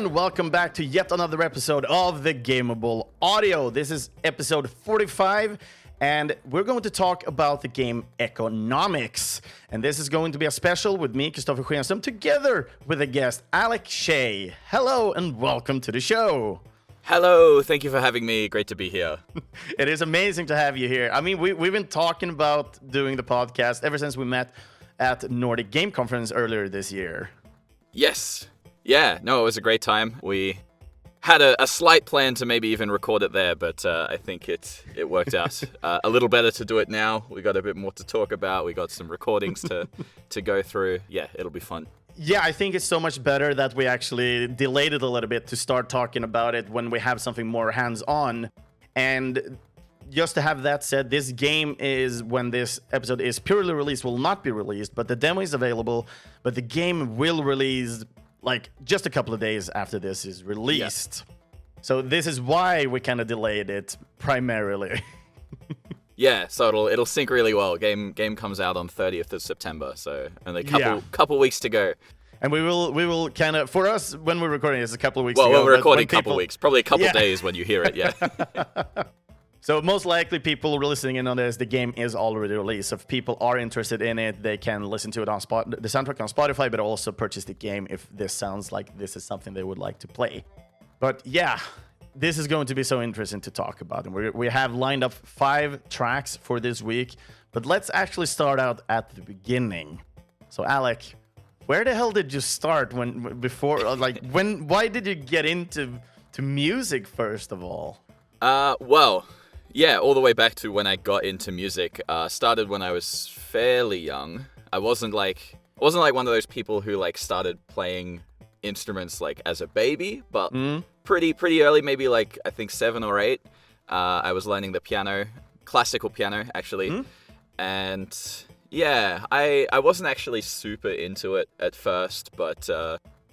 and welcome back to yet another episode of the Gameable Audio. This is episode 45, and we're going to talk about the game EcoGnomix. And this is going to be a special with me, Kristoffer Schenström, together with a guest, Alec Shea. Hello, and welcome to the show. Hello, thank you for having me. Great to be here. It is amazing to have you here. I mean, we've been talking about doing the podcast ever since we met at Nordic Game Conference earlier this year. Yes. Yeah, no, it was a great time. We had a slight plan to maybe even record it there, but I think it worked out a little better to do it now. We got a bit more to talk about. We got some recordings to go through. Yeah, it'll be fun. Yeah, I think it's so much better that we actually delayed it a little bit to start talking about it when we have something more hands-on. And just to have that said, this game is, when this episode is purely released, will not be released, but the demo is available, but the game will release like just a couple of days after this is released. Yeah. So this is why we kind of delayed it primarily. Yeah, so it'll sync really well. Game comes out on 30th of September, so only a couple weeks to go. And we will kind of, for us, when we're recording this, a couple of weeks ago. Well, we're recording a couple weeks, probably a couple days when you hear it, yeah. So most likely people listening in on this, the game is already released. So if people are interested in it, they can listen to it on the soundtrack on Spotify, but also purchase the game if this sounds like this is something they would like to play. But yeah, this is going to be so interesting to talk about. And we have lined up 5 tracks for this week, but let's actually start out at the beginning. So Alec, where the hell did you start why did you get into music first of all? Well, yeah, all the way back to when I got into music. Started when I was fairly young. I wasn't like one of those people who like started playing instruments like as a baby, but pretty early, maybe like I think 7 or 8. I was learning the piano, classical piano actually, and yeah, I wasn't actually super into it at first, but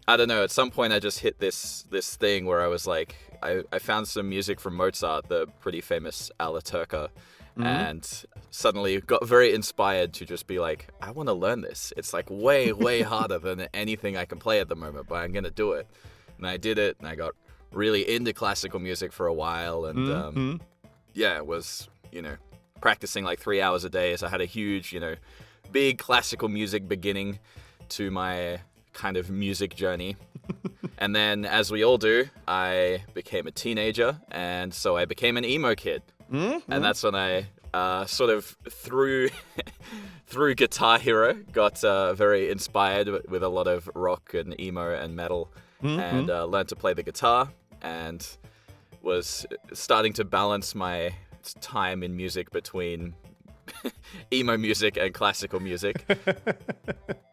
I don't know. At some point, I just hit this thing where I was like, I found some music from Mozart, the pretty famous Alla Turca, and suddenly got very inspired to just be like, I want to learn this. It's like way harder than anything I can play at the moment, but I'm gonna do it. And I did it, and I got really into classical music for a while, and yeah, was practicing like 3 hours a day. So I had a huge big classical music beginning to my kind of music journey. And then, as we all do, I became a teenager, and so I became an emo kid. And that's when I sort of through Guitar Hero got very inspired with a lot of rock and emo and metal, and learned to play the guitar, and was starting to balance my time in music between emo music and classical music.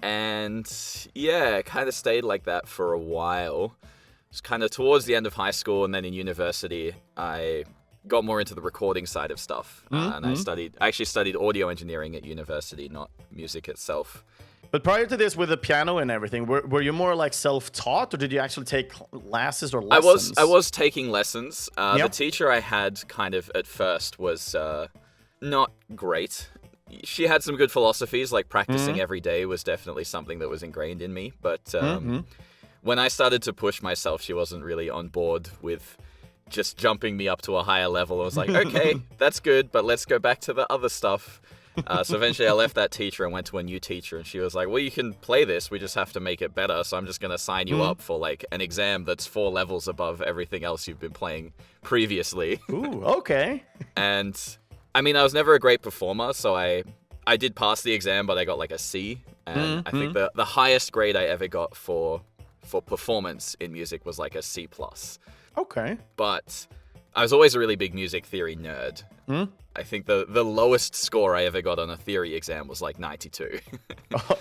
And yeah, kind of stayed like that for a while. It was kind of towards the end of high school, and then in university I got more into the recording side of stuff. And I actually studied audio engineering at university, not music itself. But prior to this, with the piano and everything, were you more like self-taught, or did you actually take classes or lessons? I was taking lessons. The teacher I had kind of at first was not great. She had some good philosophies, like practicing every day was definitely something that was ingrained in me. But when I started to push myself, she wasn't really on board with just jumping me up to a higher level. I was like, okay, that's good, but let's go back to the other stuff. So eventually I left that teacher and went to a new teacher, and she was like, well, you can play this, we just have to make it better, so I'm just going to sign you up for like an exam that's 4 levels above everything else you've been playing previously. Ooh, okay. And I mean, I was never a great performer, so I did pass the exam, but I got like a C. And I think the highest grade I ever got for performance in music was like a C+. Okay. But I was always a really big music theory nerd. I think the lowest score I ever got on a theory exam was like 92.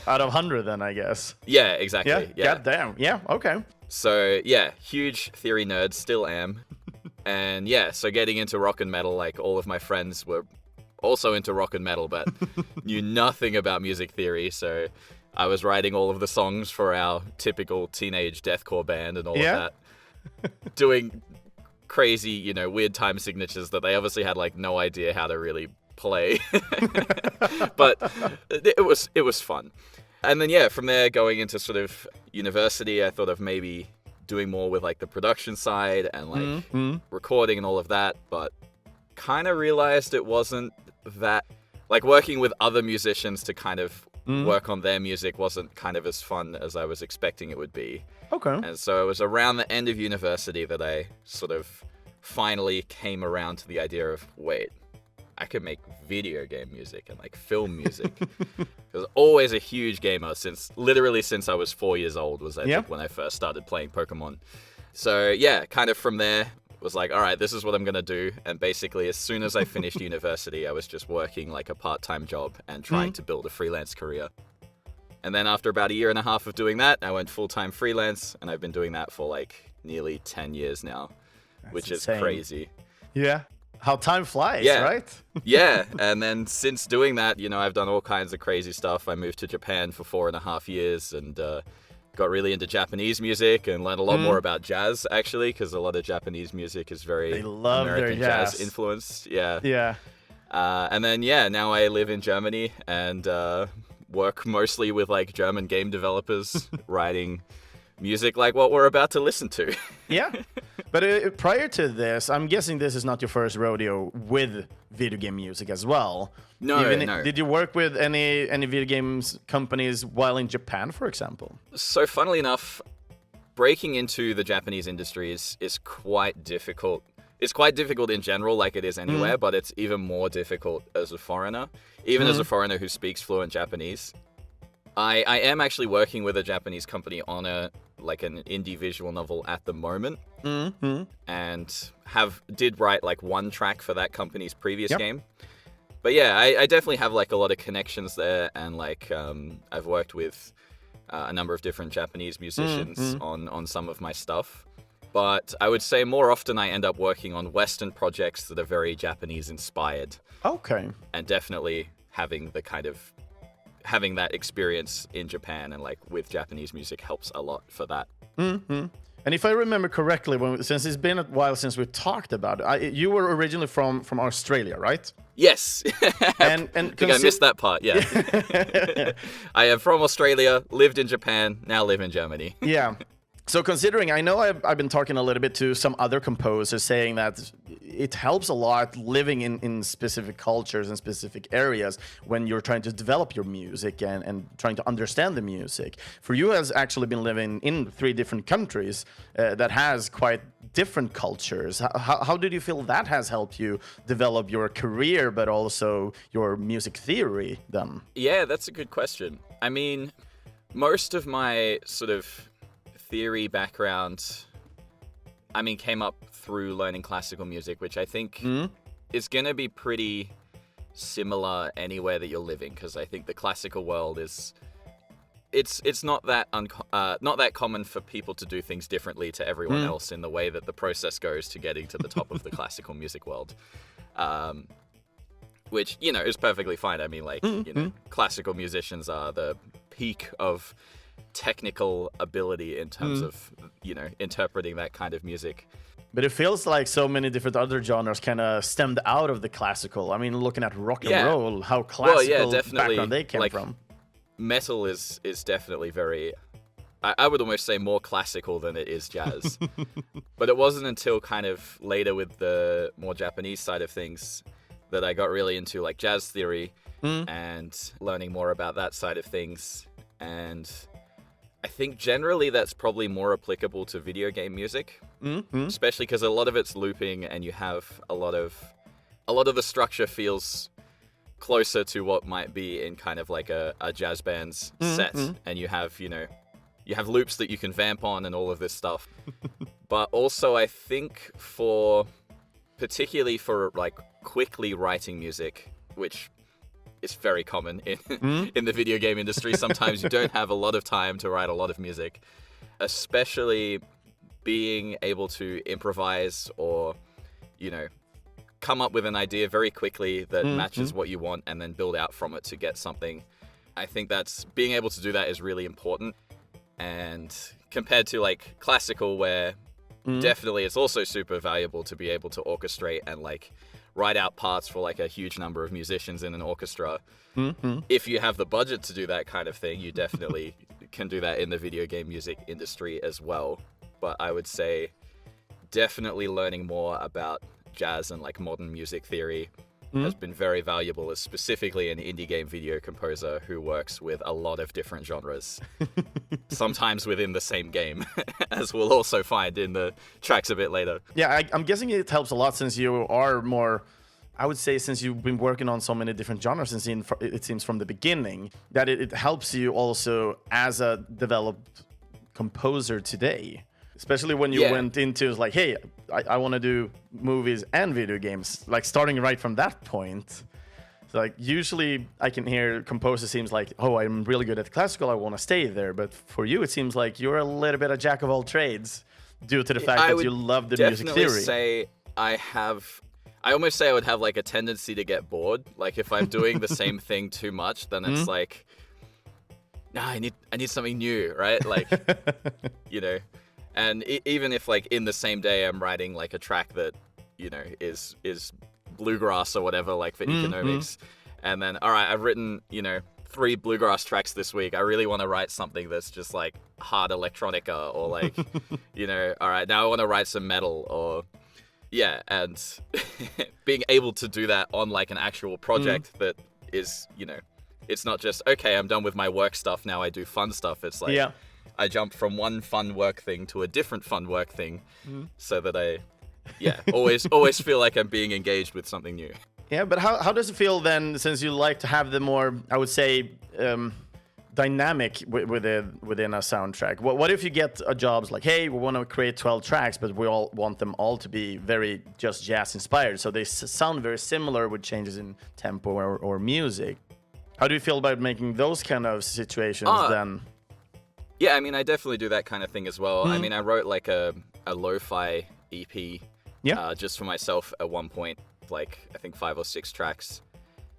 Out of 100 then, I guess. Yeah, exactly. Yeah. God damn. Yeah, okay. So yeah, huge theory nerd, still am. And yeah, so getting into rock and metal, like all of my friends were also into rock and metal, but knew nothing about music theory. So I was writing all of the songs for our typical teenage deathcore band and all of that. Doing crazy, weird time signatures that they obviously had like no idea how to really play. But it was fun. And then, yeah, from there going into sort of university, I thought of maybe doing more with like the production side and like recording and all of that, but kind of realized it wasn't that, like working with other musicians to kind of work on their music wasn't kind of as fun as I was expecting it would be. Okay. And so it was around the end of university that I sort of finally came around to the idea of, wait, I could make video game music and like film music. I was always a huge gamer since I was 4 years old was I think when I first started playing Pokemon. So yeah, kind of from there was like, all right, this is what I'm going to do. And basically as soon as I finished university, I was just working like a part-time job and trying to build a freelance career. And then after about a year and a half of doing that, I went full-time freelance, and I've been doing that for like nearly 10 years now, which is crazy. Yeah. How time flies, right? Yeah. And then since doing that, you know, I've done all kinds of crazy stuff. I moved to Japan for 4.5 years and got really into Japanese music and learned a lot more about jazz, actually, because a lot of Japanese music is very American jazz influenced. Yeah. Yeah. And then, now I live in Germany and work mostly with like German game developers writing music like what we're about to listen to. Yeah. But prior to this, I'm guessing this is not your first rodeo with video game music as well. No. Did you work with any video games companies while in Japan, for example? So funnily enough, breaking into the Japanese industry is quite difficult. It's quite difficult in general, like it is anywhere, but it's even more difficult as a foreigner, even as a foreigner who speaks fluent Japanese. I am actually working with a Japanese company on an indie visual novel at the moment, and did write like one track for that company's previous game. But yeah, I definitely have like a lot of connections there, and like I've worked with a number of different Japanese musicians on some of my stuff. But I would say more often I end up working on Western projects that are very Japanese inspired. Okay. And definitely having that experience in Japan and like with Japanese music helps a lot for that. And if I remember correctly, since it's been a while since we talked about it, you were originally from Australia, right? Yes. and I think I missed that part, yeah. I am from Australia, lived in Japan, now live in Germany. Yeah. So considering, I know I've been talking a little bit to some other composers saying that it helps a lot living in specific cultures and specific areas when you're trying to develop your music and trying to understand the music. For you has actually been living in 3 different countries that has quite different cultures. How did you feel that has helped you develop your career, but also your music theory then? Yeah, that's a good question. I mean, most of my sort of theory background, came up through learning classical music, which I think is going to be pretty similar anywhere that you're living, because I think the classical world is it's not that common for people to do things differently to everyone else in the way that the process goes to getting to the top of the classical music world, which is perfectly fine. I mean, classical musicians are the peak of technical ability in terms of interpreting that kind of music. But it feels like so many different other genres kind of stemmed out of the classical. I mean, looking at rock and roll, how classical background they came from. Metal is definitely very, I would almost say more classical than it is jazz. But it wasn't until kind of later with the more Japanese side of things that I got really into like jazz theory and learning more about that side of things. And I think generally that's probably more applicable to video game music, especially because a lot of it's looping and you have a lot of the structure feels closer to what might be in kind of like a jazz band's set, and you have loops that you can vamp on and all of this stuff. But also I think particularly for like quickly writing music, which it's very common in the video game industry. Sometimes you don't have a lot of time to write a lot of music, especially being able to improvise or, come up with an idea very quickly that matches what you want and then build out from it to get something. I think being able to do that is really important. And compared to like classical, where definitely it's also super valuable to be able to orchestrate and like write out parts for like a huge number of musicians in an orchestra. If you have the budget to do that kind of thing, you definitely can do that in the video game music industry as well. but I would say definitely learning more about jazz and like modern music theory has been very valuable as specifically an indie game video composer who works with a lot of different genres, sometimes within the same game, as we'll also find in the tracks a bit later. Yeah, I'm guessing it helps a lot since you are more, I would say, since you've been working on so many different genres, and it seems from the beginning, that it helps you also as a developed composer today. Especially when you went into like, hey, I want to do movies and video games, like starting right from that point. So like usually I can hear composer seems like, oh, I'm really good at classical, I want to stay there. But for you, it seems like you're a little bit a jack of all trades due to the fact that you love the music theory. I would say I almost say I would have like a tendency to get bored. Like if I'm doing the same thing too much, then it's like, nah, I need something new, right? Like, you know. And even if like in the same day I'm writing like a track that, you know, is bluegrass or whatever, like for EcoGnomix, and then, all right, I've written, you know, 3 bluegrass tracks this week. I really want to write something that's just like hard electronica or like, you know, all right, now I want to write some metal or, yeah. And being able to do that on like an actual project that is, you know, it's not just, okay, I'm done with my work stuff, now I do fun stuff. It's like, I jumped from one fun work thing to a different fun work thing so that I, always feel like I'm being engaged with something new. Yeah, but how does it feel then, since you like to have the more, I would say, dynamic within a soundtrack? What if you get a jobs like, hey, we want to create 12 tracks, but we all want them all to be very just jazz inspired, so they sound very similar with changes in tempo or music. How do you feel about making those kind of situations then? Yeah, I mean, I definitely do that kind of thing as well. I mean, I wrote like a lo-fi EP just for myself at one point, like I think 5 or 6 tracks,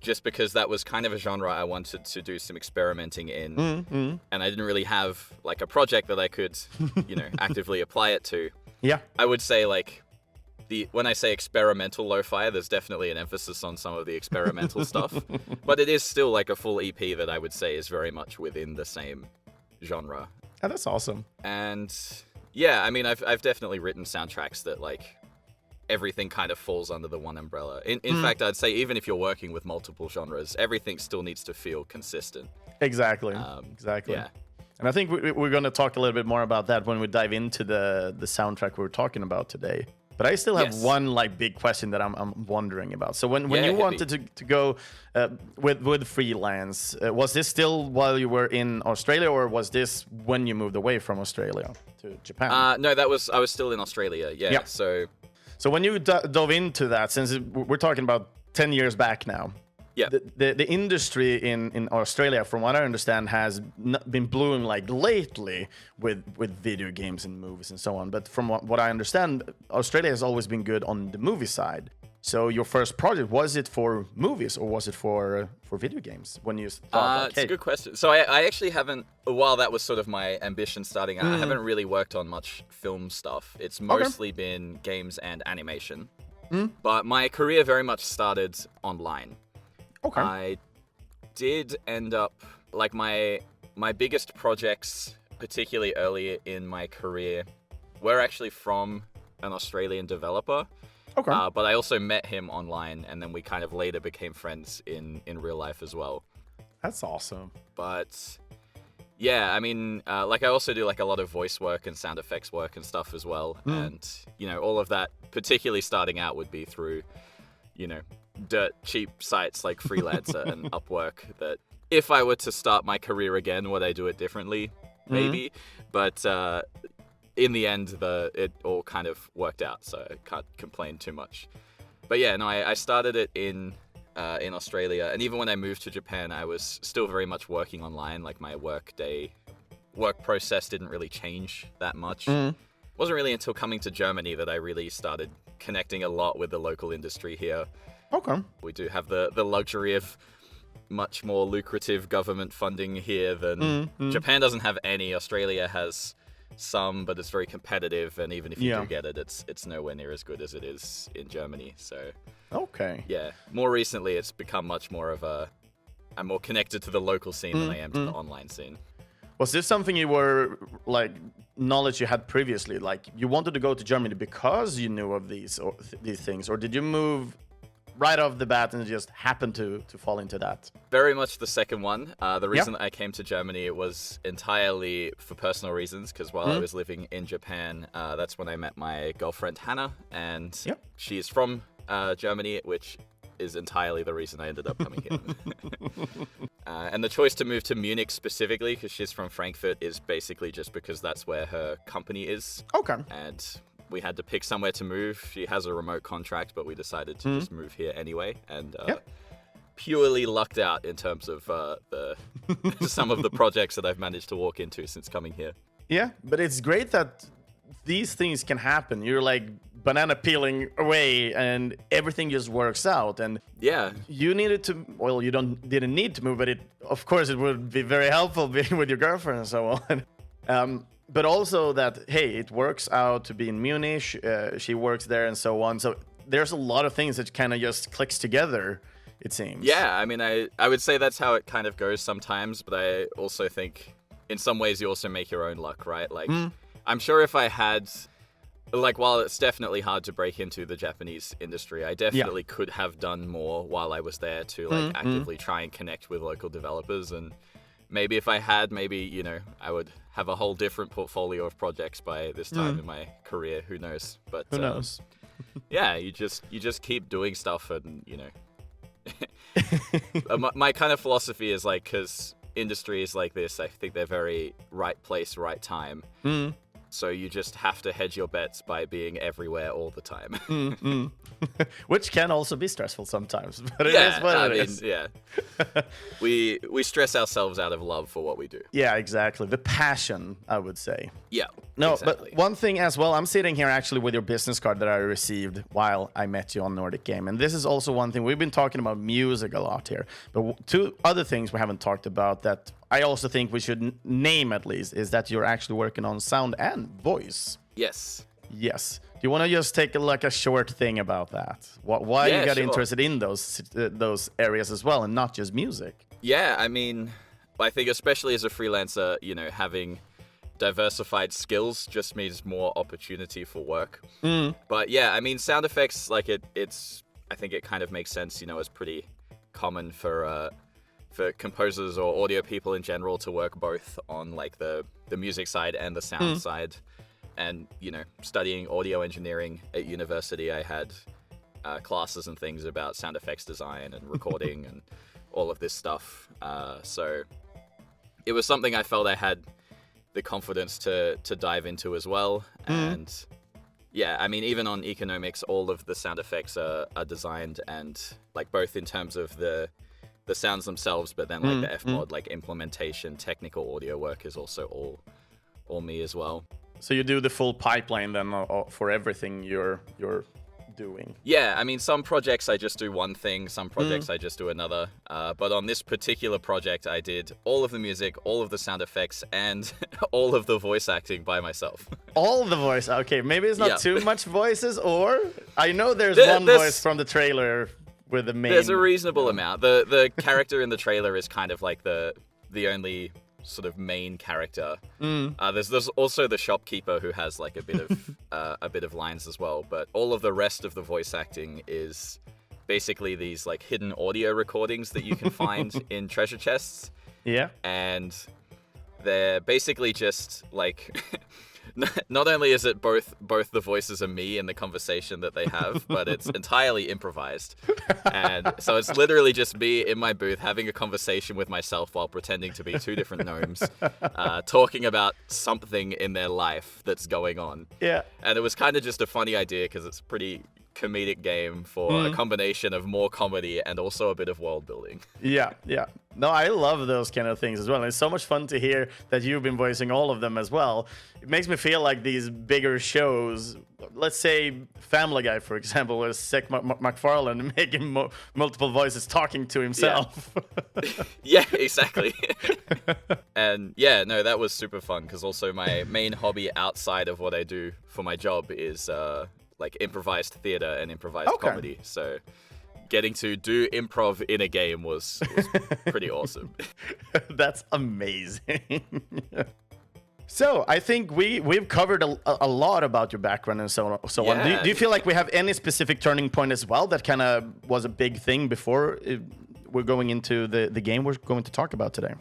just because that was kind of a genre I wanted to do some experimenting in. And I didn't really have like a project that I could, you know, actively apply it to. Yeah. I would say like when I say experimental lo-fi, there's definitely an emphasis on some of the experimental stuff, but it is still like a full EP that I would say is very much within the same genre. Oh, that's awesome. And yeah, I mean, I've definitely written soundtracks that like everything kind of falls under the one umbrella. In fact, I'd say even if you're working with multiple genres, everything still needs to feel consistent. Exactly. Yeah. And I think we're going to talk a little bit more about that when we dive into the soundtrack we're talking about today. But I still have one like big question that I'm wondering about. So when you wanted to go with freelance, was this still while you were in Australia, or was this when you moved away from Australia to Japan? No, I was still in Australia. Yeah. So when you dove into that, since we're talking about 10 years back now, the industry in Australia, from what I understand, has been blooming like lately with video games and movies and so on. But from what I understand, Australia has always been good on the movie side. So your first project, was it for movies or was it for video games? When you thought, it's a good question. So I actually haven't, while that was sort of my ambition starting out, I haven't really worked on much film stuff. It's mostly been games and animation. But my career very much started online. Okay. I did end up, like my biggest projects, particularly early in my career, were actually from an Australian developer. Okay. But I also met him online, and then we kind of later became friends in real life as well. That's awesome. But yeah, I mean, like I also do like a lot of voice work and sound effects work and stuff as well. And, you know, all of that, particularly starting out, would be through, you know, dirt cheap sites like Freelancer and Upwork, that if I were to start my career again, would I do it differently? Maybe. But in the end, it all kind of worked out, so I can't complain too much. But yeah, no, I started it in Australia, and even when I moved to Japan, I was still very much working online. Like my work process didn't really change that much. It wasn't really until coming to Germany that I really started connecting a lot with the local industry here. Okay. We do have the luxury of much more lucrative government funding here than Japan doesn't have any. Australia has some, but it's very competitive, and even if you do get it, it's nowhere near as good as it is in Germany. So yeah, more recently it's become much more of I'm more connected to the local scene than I am to the online scene. Was this something you were like knowledge you had previously? Like you wanted to go to Germany because you knew of these things, or did you move right off the bat and just happened to fall into that? Very much the second one. The reason that I came to Germany was entirely for personal reasons, because while I was living in Japan, that's when I met my girlfriend Hannah, and she's from Germany, which is entirely the reason I ended up coming here. And the choice to move to Munich specifically, because she's from Frankfurt, is basically just because that's where her company is. Okay. And we had to pick somewhere to move. She has a remote contract, but we decided to just move here anyway. And purely lucked out in terms of the some of the projects that I've managed to walk into since coming here. Yeah, but it's great that these things can happen. You're like banana peeling away and everything just works out. And you needed to, well, you didn't need to move, but of course it would be very helpful being with your girlfriend and so on. But also that, hey, it works out to be in Munich, she works there and so on. So there's a lot of things that kind of just clicks together, it seems. Yeah, I mean, I would say that's how it kind of goes sometimes, but I also think in some ways you also make your own luck, right? Like, I'm sure if I had, like, while it's definitely hard to break into the Japanese industry, I definitely could have done more while I was there to, like, actively try and connect with local developers. And maybe if I had, maybe, I would have a whole different portfolio of projects by this time in my career. Who knows? But who knows? Yeah, you just keep doing stuff, and my kind of philosophy is like, because industries like this, I think they're very right place, right time. So you just have to hedge your bets by being everywhere all the time. Which can also be stressful sometimes, but it is what it is. Yeah. We stress ourselves out of love for what we do. Yeah, exactly. The passion, I would say. Yeah. No, exactly. But one thing as well, I'm sitting here actually with your business card that I received while I met you on Nordic Game. And this is also one thing, we've been talking about music a lot here, but two other things we haven't talked about that I also think we should name at least is that you're actually working on sound and voice. Yes. Yes. Do you want to just take a short thing about that? Why you got interested in those areas as well and not just music? Yeah, I mean, I think especially as a freelancer, having diversified skills just means more opportunity for work. But yeah, I mean, sound effects, like I think it kind of makes sense, it's pretty common for composers or audio people in general to work both on like the music side and the sound side. And, studying audio engineering at university, I had classes and things about sound effects design and recording and all of this stuff. So it was something I felt I had the confidence to dive into as well. And yeah, I mean, even on EcoGnomix, all of the sound effects are designed, and like both in terms of the sounds themselves, but then like the Fmod, like implementation, technical audio work is also all me as well. So you do the full pipeline then for everything you're doing? Yeah, I mean, some projects I just do one thing, some projects I just do another. But on this particular project, I did all of the music, all of the sound effects, and all of the voice acting by myself. All the voice? Okay, maybe it's not too much voices, or I know there's one voice from the trailer with the main. There's a reasonable amount. The character in the trailer is kind of like the only sort of main character. There's also the shopkeeper who has like a bit of lines as well, but all of the rest of the voice acting is basically these like hidden audio recordings that you can find in treasure chests. Yeah. And they're basically just like not only is it both the voices of me in the conversation that they have, but it's entirely improvised. And so it's literally just me in my booth having a conversation with myself while pretending to be two different gnomes, talking about something in their life that's going on. Yeah. And it was kind of just a funny idea because it's a pretty comedic game for a combination of more comedy and also a bit of world building. Yeah. No, I love those kind of things as well. And it's so much fun to hear that you've been voicing all of them as well. It makes me feel like these bigger shows, let's say Family Guy, for example, with Seth MacFarlane making multiple voices talking to himself. Yeah, exactly. And yeah, no, that was super fun because also my main hobby outside of what I do for my job is like improvised theater and improvised comedy. So getting to do improv in a game was pretty awesome. That's amazing. So I think we've covered a lot about your background and so on. Do you feel like we have any specific turning point as well that kind of was a big thing before we're going into the game we're going to talk about today?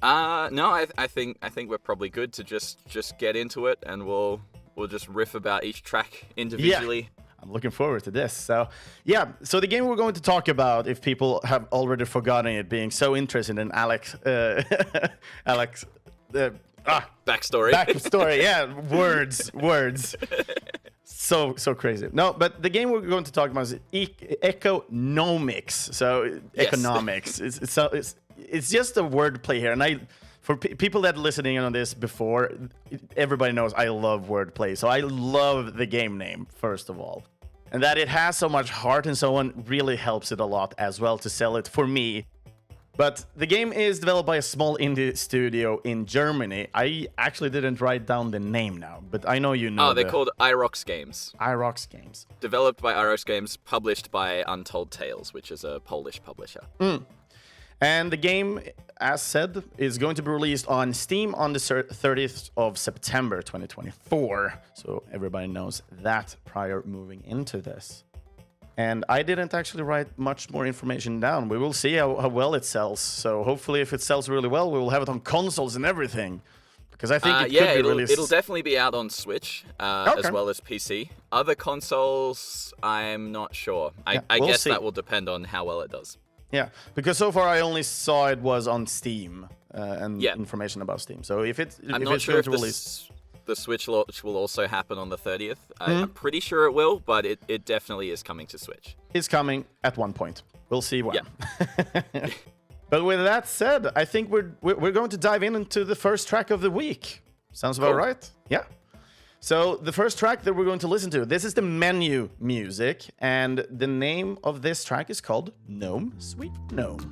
No, I think we're probably good to just get into it, and we'll just riff about each track individually. Yeah. I'm looking forward to this. So the game we're going to talk about, if people have already forgotten it, being so interested in Alex. Backstory, yeah, words. So crazy. No, but the game we're going to talk about is Eco-gnomix. So Yes. EcoGnomix. It's just a wordplay here, and for people that are listening on this before, everybody knows I love wordplay. So I love the game name first of all, and that it has so much heart and so on really helps it a lot as well to sell it for me. But the game is developed by a small indie studio in Germany. I actually didn't write down the name now, but I know you know. Oh, they're called Irox Games. Irox Games. Developed by Irox Games, published by Untold Tales, which is a Polish publisher. And the game, as said, is going to be released on Steam on the 30th of September 2024. So everybody knows that prior moving into this. And I didn't actually write much more information down. We will see how well it sells. So hopefully if it sells really well, we will have it on consoles and everything. Because I think it'll definitely be out on Switch Okay. as well as PC. Other consoles, I'm not sure. I we'll guess see. that will depend on how well it does. Yeah, because so far I only saw it was on Steam and information about Steam. So if it's I'm if not it's sure going if to release... the Switch launch will also happen on the 30th. I'm pretty sure it will, but it definitely is coming to Switch. It's coming at one point. We'll see when. Yeah. But with that said, I think we're going to dive into the first track of the week. Sounds about right? Yeah. So the first track that we're going to listen to, this is the menu music, and the name of this track is called Gnome, Sweet Gnome.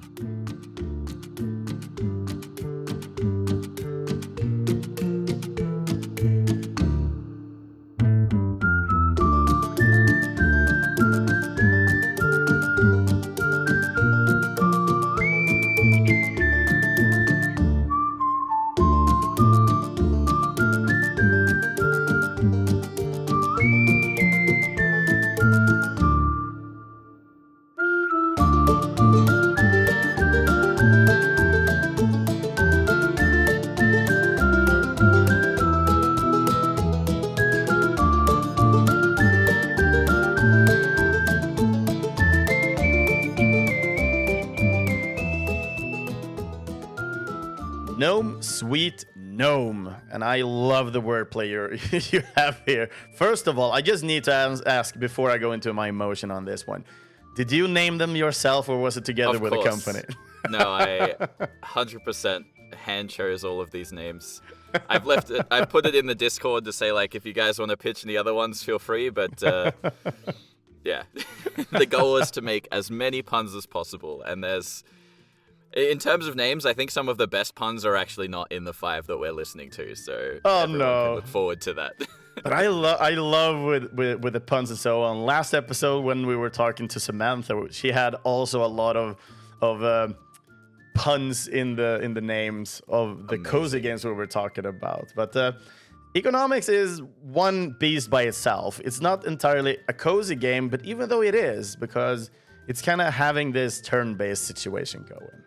Gnome, Sweet Gnome. And I love the wordplay you have here. First of all, I just need to ask before I go into my emotion on this one. Did you name them yourself or was it together with a company? No, I 100% hand chose all of these names. I've put it in the Discord to say, like, if you guys want to pitch any other ones, feel free. But yeah, the goal is to make as many puns as possible. And in terms of names, I think some of the best puns are actually not in the 5 that we're listening to. So everyone can look forward to that. But I love with the puns and so on. Last episode when we were talking to Samantha, she had also a lot of puns in the names of the cozy games we were talking about. But EcoGnomix is one beast by itself. It's not entirely a cozy game, but even though it is, because it's kind of having this turn-based situation going.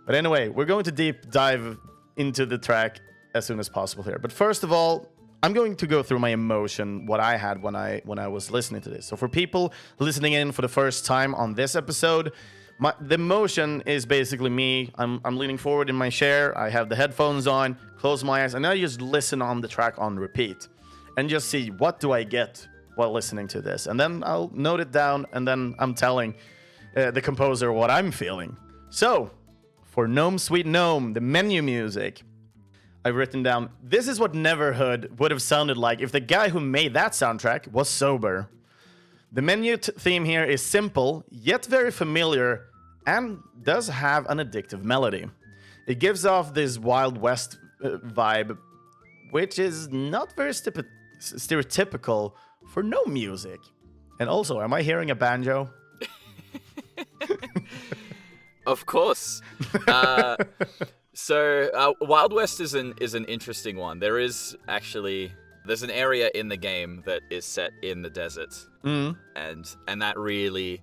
But anyway, we're going to deep dive into the track as soon as possible here. But first of all, I'm going to go through my emotion, what I had when I was listening to this. So for people listening in for the first time on this episode, the emotion is basically me. I'm leaning forward in my chair. I have the headphones on, close my eyes, and I just listen on the track on repeat and just see what do I get while listening to this. And then I'll note it down, and then I'm telling the composer what I'm feeling. So for Gnome, Sweet Gnome, the menu music, I've written down, this is what Neverhood would have sounded like if the guy who made that soundtrack was sober. The menu theme here is simple, yet very familiar, and does have an addictive melody. It gives off this Wild West vibe, which is not very stereotypical for gnome music. And also, am I hearing a banjo? Of course. So Wild West is an interesting one. There's an area in the game that is set in the desert, and that really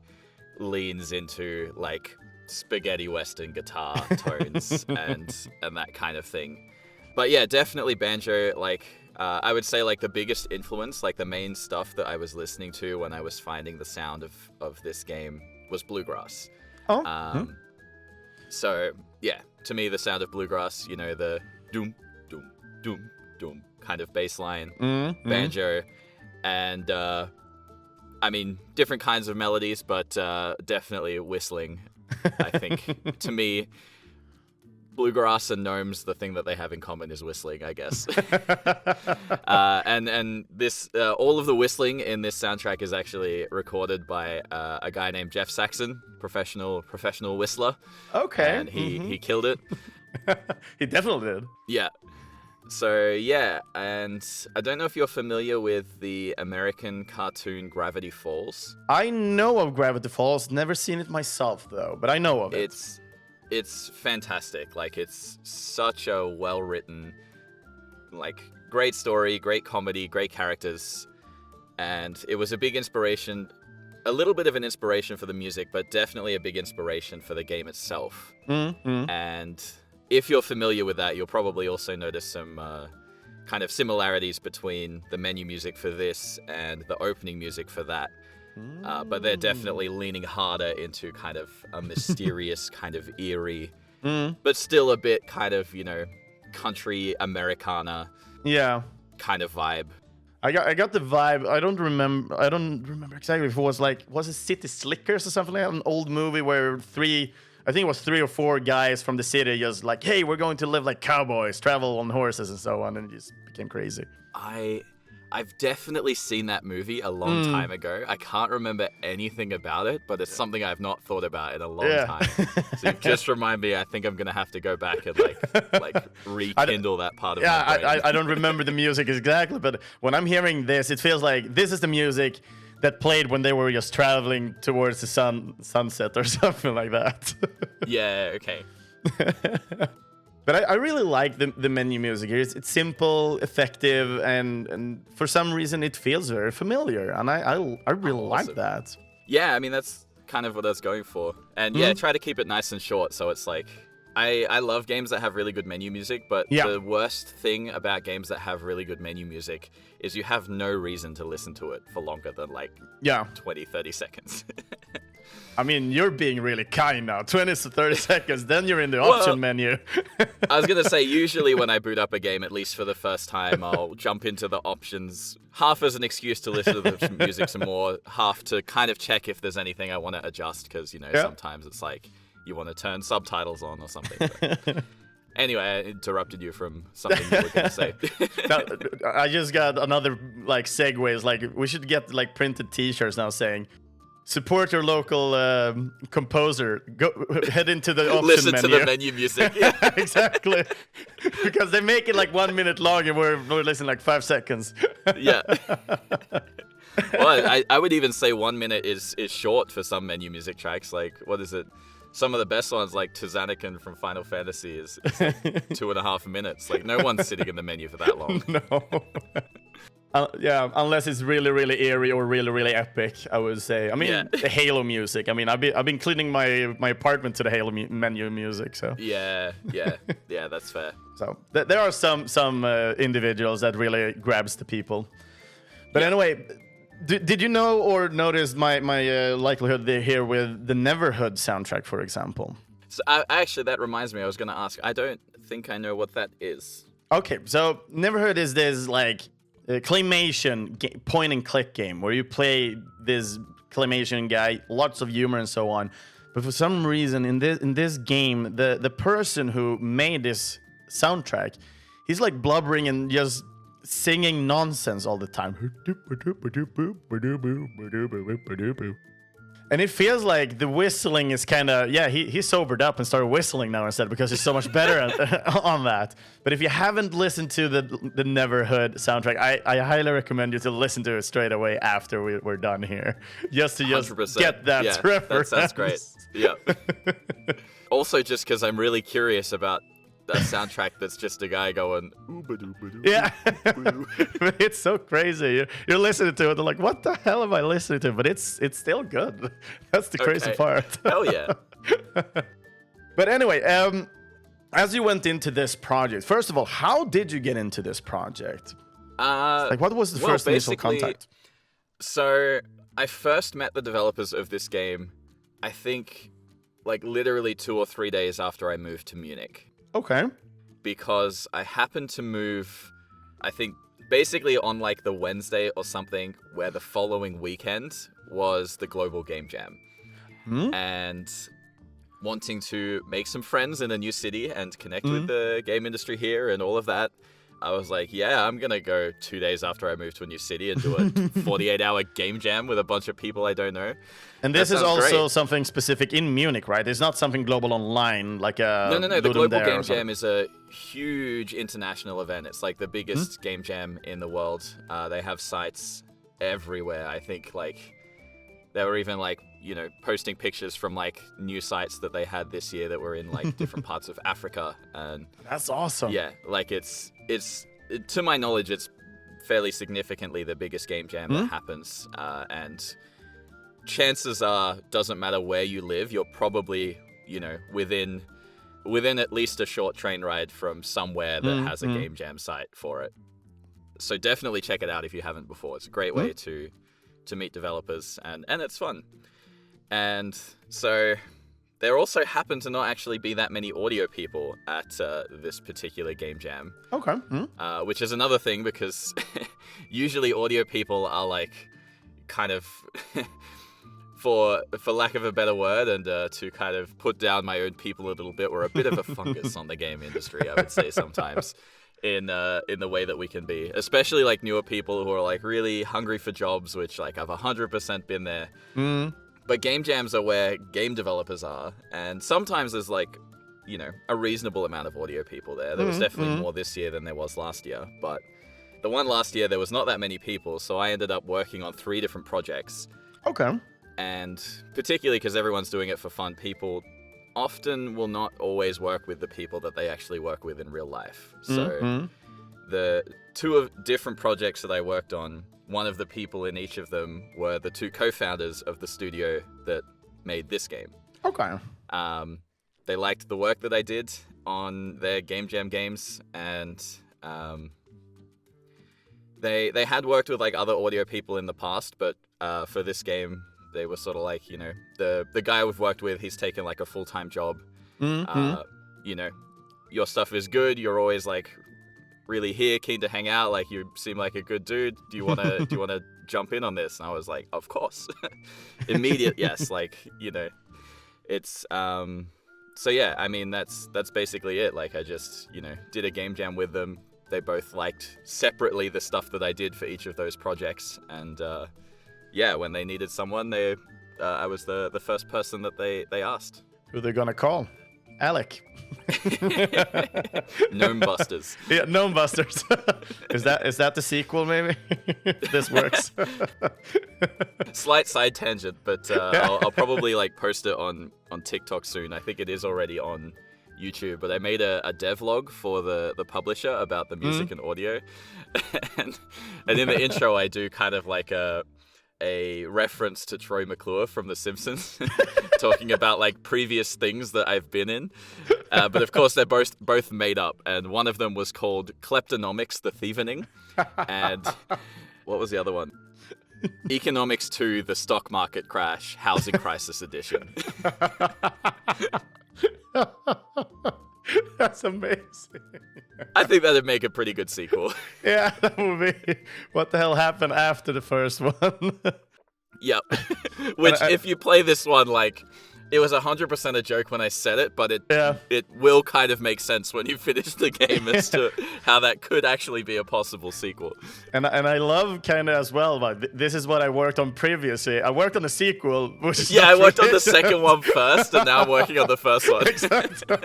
leans into like spaghetti western guitar tones and that kind of thing. But yeah, definitely banjo. Like I would say, like the biggest influence, like the main stuff that I was listening to when I was finding the sound of this game was bluegrass. Oh. So yeah, to me, the sound of bluegrass, you know, the doom, doom, doom, doom kind of bass line, banjo, and I mean, different kinds of melodies, but definitely whistling. I think, to me, bluegrass and gnomes, the thing that they have in common is whistling, I guess. And this, all of the whistling in this soundtrack is actually recorded by a guy named Jeff Saxon, professional whistler. Okay. And he killed it. He definitely did. Yeah. So yeah, and I don't know if you're familiar with the American cartoon Gravity Falls. I know of Gravity Falls, never seen it myself though, but I know of it. It's fantastic. Like, it's such a well-written, like, great story, great comedy, great characters, and it was a big inspiration, a little bit of an inspiration for the music, but definitely a big inspiration for the game itself. And if you're familiar with that, you'll probably also notice some kind of similarities between the menu music for this and the opening music for that. But they're definitely leaning harder into kind of a mysterious, kind of eerie, but still a bit kind of, you know, country Americana kind of vibe. I got the vibe. I don't remember exactly if it was like, was it City Slickers or something like that? An old movie where three or four guys from the city just like, hey, we're going to live like cowboys, travel on horses and so on, and it just became crazy. I've definitely seen that movie a long time ago. I can't remember anything about it, but it's something I've not thought about in a long time. So you just remind me, I think I'm going to have to go back and like rekindle that part of my brain. I don't remember the music exactly, but when I'm hearing this, it feels like this is the music that played when they were just traveling towards the sunset or something like that. Yeah, okay. But I really like the menu music here. It's simple, effective, and for some reason it feels very familiar. And I really like that. Yeah, I mean, that's kind of what I was going for. And yeah, try to keep it nice and short. So it's like, I love games that have really good menu music, but the worst thing about games that have really good menu music is you have no reason to listen to it for longer than like 20, 30 seconds. I mean, you're being really kind now. 20 to 30 seconds, then you're in the option menu. I was going to say, usually when I boot up a game, at least for the first time, I'll jump into the options, half as an excuse to listen to the music some more, half to kind of check if there's anything I want to adjust, because, you know, sometimes it's like you want to turn subtitles on or something. But anyway, I interrupted you from something you were going to say. No, I just got another, like, segues. Like, we should get, like, printed t-shirts now saying, support your local composer. Go head into the option Listen menu. to the menu music. Yeah. Exactly. Because they make it like 1 minute long and we're listening like 5 seconds. Yeah. Well, I would even say 1 minute is short for some menu music tracks. Like, what is it? Some of the best ones, like Tuzanican from Final Fantasy, is like 2.5 minutes. Like, no one's sitting in the menu for that long. No. Yeah, unless it's really, really eerie or really, really epic, I would say. I mean, the Halo music. I mean, I've been cleaning my apartment to the Halo menu music. So yeah, that's fair. So there are some individuals that really grabs the people. But anyway, did you know or notice my likelihood here with the Neverhood soundtrack, for example? So actually, that reminds me. I was going to ask. I don't think I know what that is. Okay, so Neverhood is this like claymation point and click game where you play this claymation guy, lots of humor and so on. But for some reason in this game, the person who made this soundtrack, he's like blubbering and just singing nonsense all the time. And it feels like the whistling is kind of, he sobered up and started whistling now instead because he's so much better on that. But if you haven't listened to the Neverhood soundtrack, I highly recommend you to listen to it straight away after we're done here. Just to 100%. get that reference. That sounds great. Yeah. Also, just because I'm really curious about a soundtrack that's just a guy going, ooba-dooba-doo. Yeah. It's so crazy. You're listening to it and like, what the hell am I listening to? But it's still good. That's the crazy part. Hell yeah. But anyway, as you went into this project, first of all, how did you get into this project? Like, what was the first initial contact? So I first met the developers of this game, I think, like literally 2 or 3 days after I moved to Munich. Okay. Because I happened to move, I think, basically on like the Wednesday or something, where the following weekend was the Global Game Jam. And wanting to make some friends in a new city and connect with the game industry here and all of that, I was like, yeah, I'm going to go 2 days after I move to a new city and do a 48-hour game jam with a bunch of people I don't know. And this is also something specific in Munich, right? It's not something global online like a... No. The Global Game Jam is a huge international event. It's like the biggest game jam in the world. They have sites everywhere. I think like they were even like, you know, posting pictures from like new sites that they had this year that were in like different parts of Africa. And that's awesome. Yeah, like it's to my knowledge, it's fairly significantly the biggest game jam that happens. And chances are, doesn't matter where you live, you're probably, you know, within at least a short train ride from somewhere that has a game jam site for it. So definitely check it out if you haven't before. It's a great way to meet developers, and it's fun. And so there also happen to not actually be that many audio people at this particular game jam. Okay. Which is another thing, because usually audio people are like kind of, for lack of a better word, and to kind of put down my own people a little bit, we're a bit of a fungus on the game industry, I would say sometimes. In the way that we can be, especially like newer people who are like really hungry for jobs, which like I've 100% been there. But game jams are where game developers are, and sometimes there's like, you know, a reasonable amount of audio people there. There was definitely more this year than there was last year, but the one last year there was not that many people, so I ended up working on 3 different projects. Okay. And particularly because everyone's doing it for fun, people often will not always work with the people that they actually work with in real life. So the 2 different projects that I worked on, one of the people in each of them were the 2 co-founders of the studio that made this game. Okay. They liked the work that I did on their Game Jam games, and they had worked with like other audio people in the past, but for this game, they were sort of like, you know, the guy we've worked with, he's taken like a full-time job. You know, your stuff is good. You're always like really here, keen to hang out. Like, you seem like a good dude. Do you want to jump in on this? And I was like, of course. Immediate yes. Like, you know, it's so yeah, I mean, that's basically it. Like, I just, you know, did a game jam with them. They both liked separately the stuff that I did for each of those projects, and yeah, when they needed someone, I was the first person that they asked. Who are they gonna call? Alec. Gnome Busters. Yeah, Gnome Busters. Is that the sequel, maybe? This works. Slight side tangent, but I'll probably like post it on TikTok soon. I think it is already on YouTube, but I made a devlog for the publisher about the music and audio. and in the intro, I do kind of like a reference to Troy McClure from The Simpsons, talking about like previous things that I've been in. But of course, they're both made up, and one of them was called Cactobulos, the Thievening, and what was the other one? EcoGnomix 2, the Stock Market Crash, Housing Crisis Edition. That's amazing. I think that'd make a pretty good sequel. Yeah, that would be. What the hell happened after the first one? Yep. Which, if you play this one, like, It was 100% a joke when I said it, but Yeah. it will kind of make sense when you finish the game as to how that could actually be a possible sequel. And I love kind of as well, but this is what I worked on previously. I worked on the sequel, which is Yeah, I not worked on the related. second one first, and now I'm working on the first one. Exactly.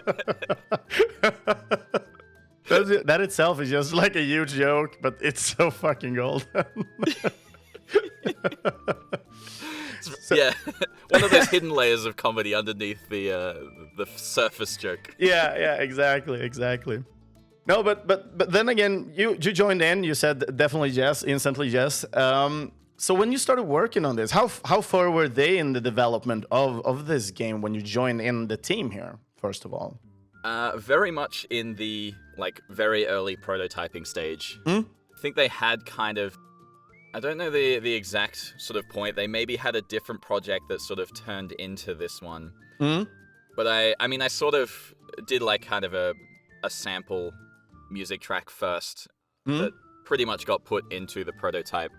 That itself is just like a huge joke, but it's so fucking gold. Yeah, one of those hidden layers of comedy underneath the surface joke. Yeah, exactly. No, but then again, you joined in. You said definitely yes, instantly yes. So when you started working on this, how far were they in the development of this game when you joined in the team here? First of all, very much in the very early prototyping stage. I think they had kind of, I don't know the exact sort of point. They maybe had a different project that sort of turned into this one. But I mean, I sort of did kind of a sample music track first that pretty much got put into the prototype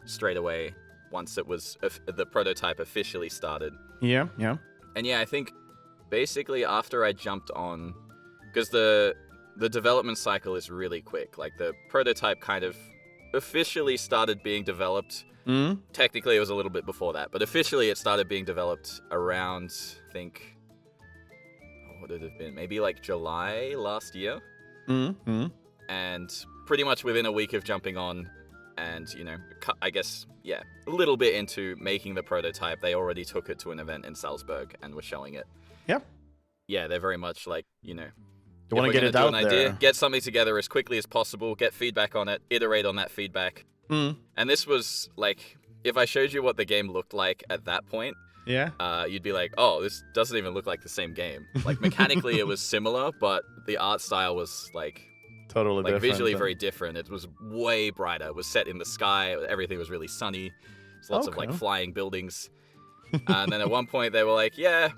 straight away once it was the prototype officially started. Yeah. And yeah, I think basically after I jumped on, because the development cycle is really quick. Like the prototype kind of officially started being developed. Technically, it was a little bit before that, but officially it started being developed around, I think, what would it have been? Maybe July last year. And pretty much within a week of jumping on and, I guess, yeah, a little bit into making the prototype, they already took it to an event in Salzburg and were showing it. Yeah. Yeah, they're very much You want to get it out there. Idea, get something together as quickly as possible, get feedback on it, iterate on that feedback. And this was if I showed you what the game looked like at that point, you'd be like, oh, this doesn't even look like the same game. Mechanically it was similar, but the art style was totally different. Visually very different. It was way brighter. It was set in the sky. Everything was really sunny. There's lots of flying buildings. And then at one point they were like, yeah,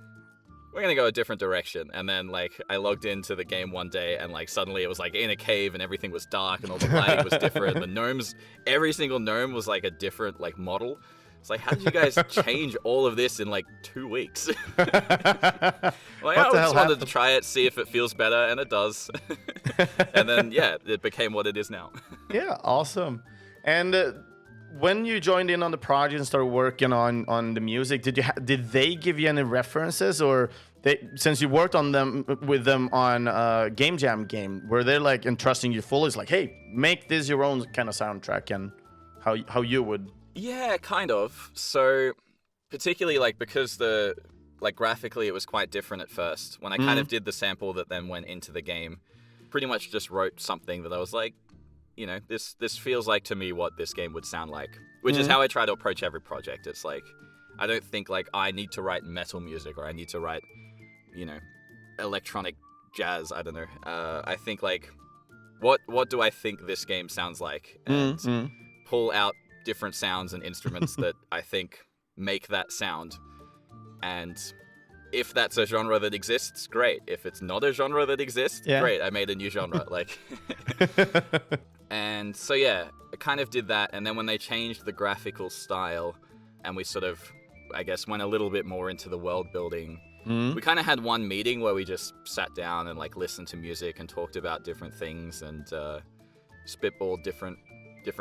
we're going to go a different direction. And then I logged into the game one day and suddenly it was in a cave and everything was dark and all the lighting was different. The gnomes, every single gnome was a different model. It's how did you guys change all of this in 2 weeks? I just wanted to try it, see if it feels better, and it does. And then, yeah, it became what it is now. Yeah, awesome. And when you joined in on the project and started working on the music, did they give you any references, or since you worked on them with them on Game Jam game, were they entrusting you fully? It's hey, make this your own kind of soundtrack, and how you would. Yeah, kind of. So, particularly because graphically it was quite different at first. When I kind of did the sample that then went into the game, pretty much just wrote something that I was this feels to me what this game would sound like. Which is how I try to approach every project. It's I don't think I need to write metal music or I need to write, electronic jazz. I don't know. I think what do I think this game sounds like? And pull out different sounds and instruments that I think make that sound. And if that's a genre that exists, great. If it's not a genre that exists, great. I made a new genre. And so yeah, I kind of did that. And then when they changed the graphical style and we sort of, I guess, went a little bit more into the world building, we kind of had one meeting where we just sat down and listened to music and talked about different things and spitballed different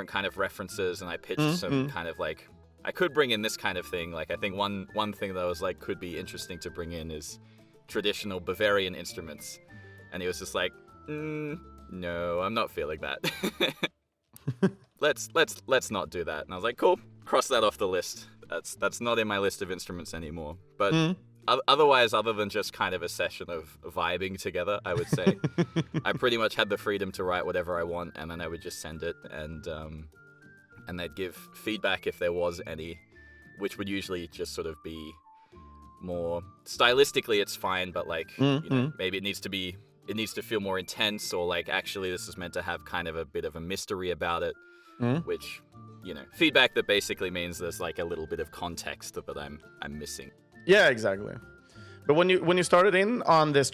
kind of references, and I pitched some kind of I could bring in this kind of thing. I think one thing that I was could be interesting to bring in is traditional Bavarian instruments, and he was just no, I'm not feeling that. let's not do that. And I was cool, cross that off the list. That's not in my list of instruments anymore. But otherwise, other than just kind of a session of vibing together, I would say, I pretty much had the freedom to write whatever I want, and then I would just send it, and they'd give feedback if there was any, which would usually just sort of be more stylistically, it's fine, but maybe it needs to feel more intense, or actually this is meant to have kind of a bit of a mystery about it, which, feedback that basically means there's a little bit of context that I'm missing. Yeah, exactly. But when you started in on this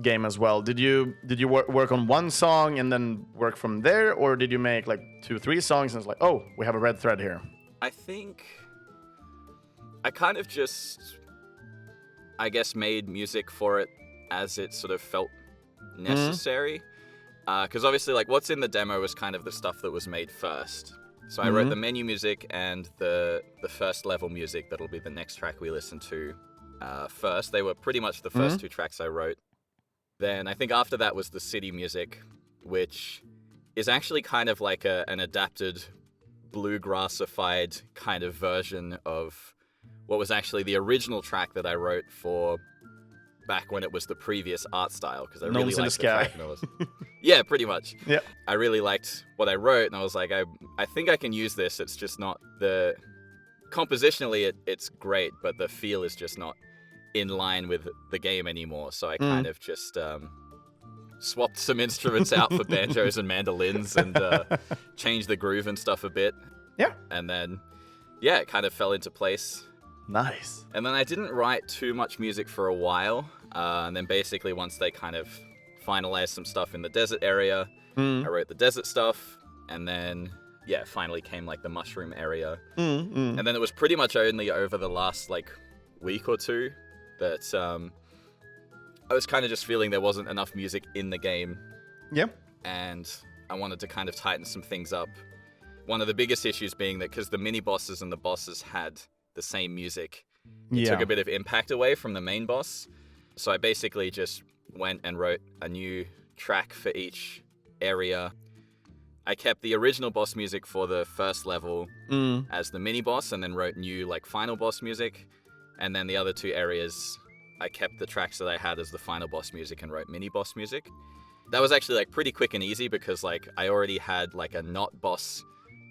game as well, did you work on one song and then work from there, or did you make 2-3 songs and it's oh, we have a red thread here? I think I kind of just I guess, made music for it as it sort of felt necessary. Because obviously, like, what's in the demo was kind of the stuff that was made first. So I wrote the menu music and the first level music that'll be the next track we listen to first. They were pretty much the first two tracks I wrote. Then I think after that was the city music, which is actually kind of like an adapted bluegrassified kind of version of what was actually the original track that I wrote for back when it was the previous art style, because I really liked the track. Yeah, pretty much. Yeah. I really liked what I wrote, and I was like, I think I can use this. It's just not the... Compositionally, it's great, but the feel is just not in line with the game anymore. So I kind of just swapped some instruments out for banjos and mandolins and changed the groove and stuff a bit. Yeah. And then, yeah, it kind of fell into place. Nice. And then I didn't write too much music for a while. And then basically once they kind of finalized some stuff in the desert area, I wrote the desert stuff. And then, yeah, finally came like the mushroom area. And then it was pretty much only over the last like week or two that I was kind of just feeling there wasn't enough music in the game. Yeah. And I wanted to kind of tighten some things up. One of the biggest issues being that because the mini bosses and the bosses had the same music, it took a bit of impact away from the main boss. So I basically just went and wrote a new track for each area. I kept the original boss music for the first level as the mini boss, and then wrote new like final boss music. And then the other two areas, I kept the tracks that I had as the final boss music and wrote mini boss music. That was actually like pretty quick and easy because like I already had like a not boss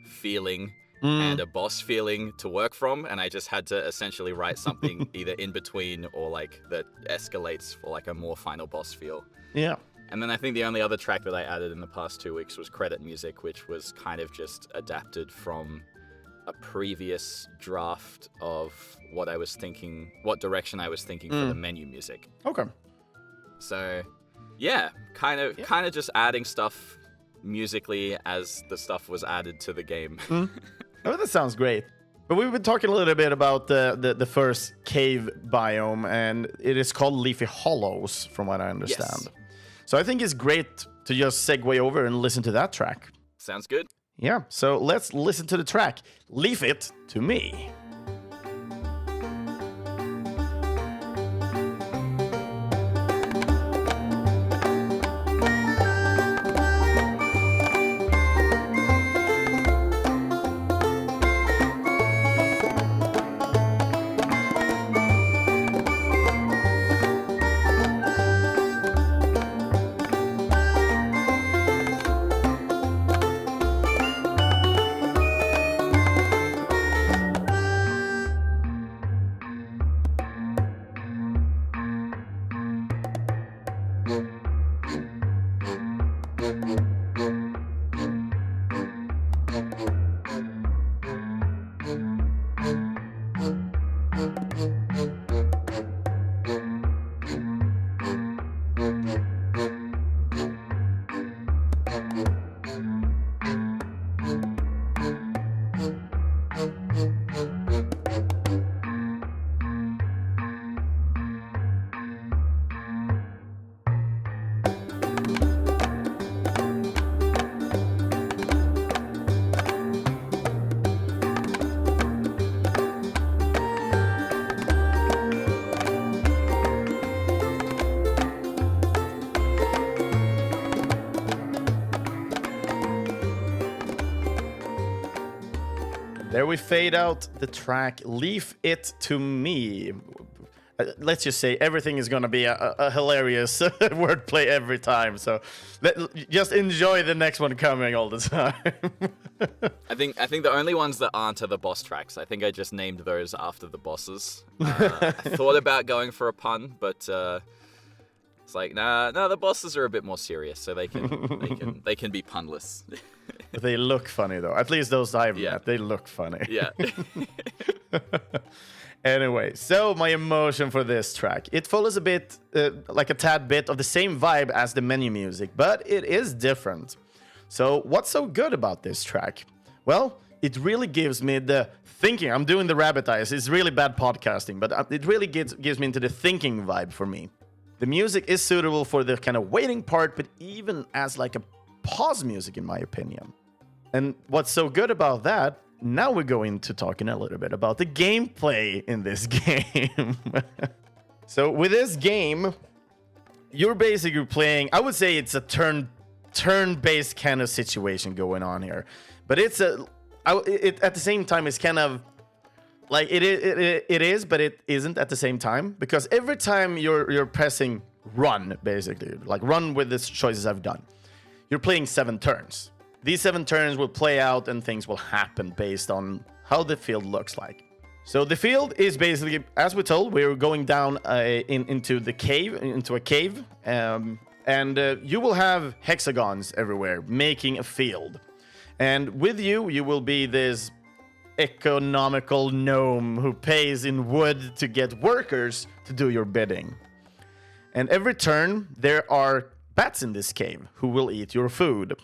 feeling and a boss feeling to work from, and I just had to essentially write something either in between or like that escalates for like a more final boss feel. Yeah. And then I think the only other track that I added in the past 2 weeks was credit music, which was kind of just adapted from a previous draft of what I was thinking, what direction I was thinking for the menu music. Okay. So, yeah, kind of just adding stuff musically as the stuff was added to the game. Oh, that sounds great. But we've been talking a little bit about the first cave biome, and it is called Leafy Hollows, from what I understand. Yes. So I think it's great to just segue over and listen to that track. Sounds good. Yeah, so let's listen to the track. Leave It to Me. There we fade out the track Leave It to Me. Let's just say everything is going to be a hilarious wordplay every time. So just enjoy the next one coming all the time. I think the only ones that aren't are the boss tracks. I think I just named those after the bosses. I thought about going for a pun, but it's like, no, the bosses are a bit more serious, so they can be punless. They look funny though. At least those I've met, they look funny. Yeah. Anyway, so my emotion for this track. It follows a bit, like a tad bit of the same vibe as the menu music, but it is different. So what's so good about this track? Well, it really gives me the thinking. I'm doing the rabbit eyes. It's really bad podcasting, but it really gives me into the thinking vibe for me. The music is suitable for the kind of waiting part, but even as like a pause music, in my opinion. And what's so good about that, now we're going to talking a little bit about the gameplay in this game. So with this game, you're basically playing, I would say it's a turn-based kind of situation going on here. But at the same time, it's kind of like it is, but it isn't at the same time, because every time you're pressing run, basically, like run with the choices I've done, you're playing 7 turns. These 7 turns will play out and things will happen based on how the field looks like. So the field is basically, as we're told, we're going down into a cave, and you will have hexagons everywhere, making a field. And with you will be this economical gnome who pays in wood to get workers to do your bidding. And every turn, there are bats in this cave who will eat your food.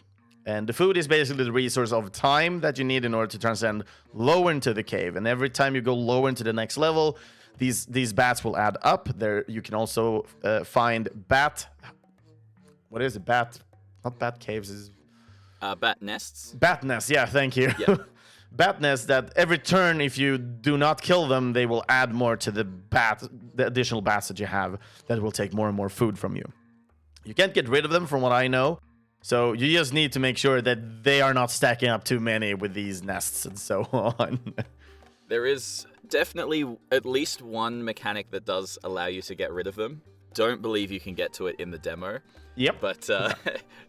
And the food is basically the resource of time that you need in order to transcend lower into the cave. And every time you go lower into the next level, these bats will add up. There, you can also find bat. What is it? Not bat caves. Is bat nests. Bat nests. Yeah, thank you. Yeah. Bat nests that every turn, if you do not kill them, they will add more to the additional bats that you have. That will take more and more food from you. You can't get rid of them, from what I know. So you just need to make sure that they are not stacking up too many with these nests and so on. There is definitely at least one mechanic that does allow you to get rid of them. Don't believe you can get to it in the demo. Yep. But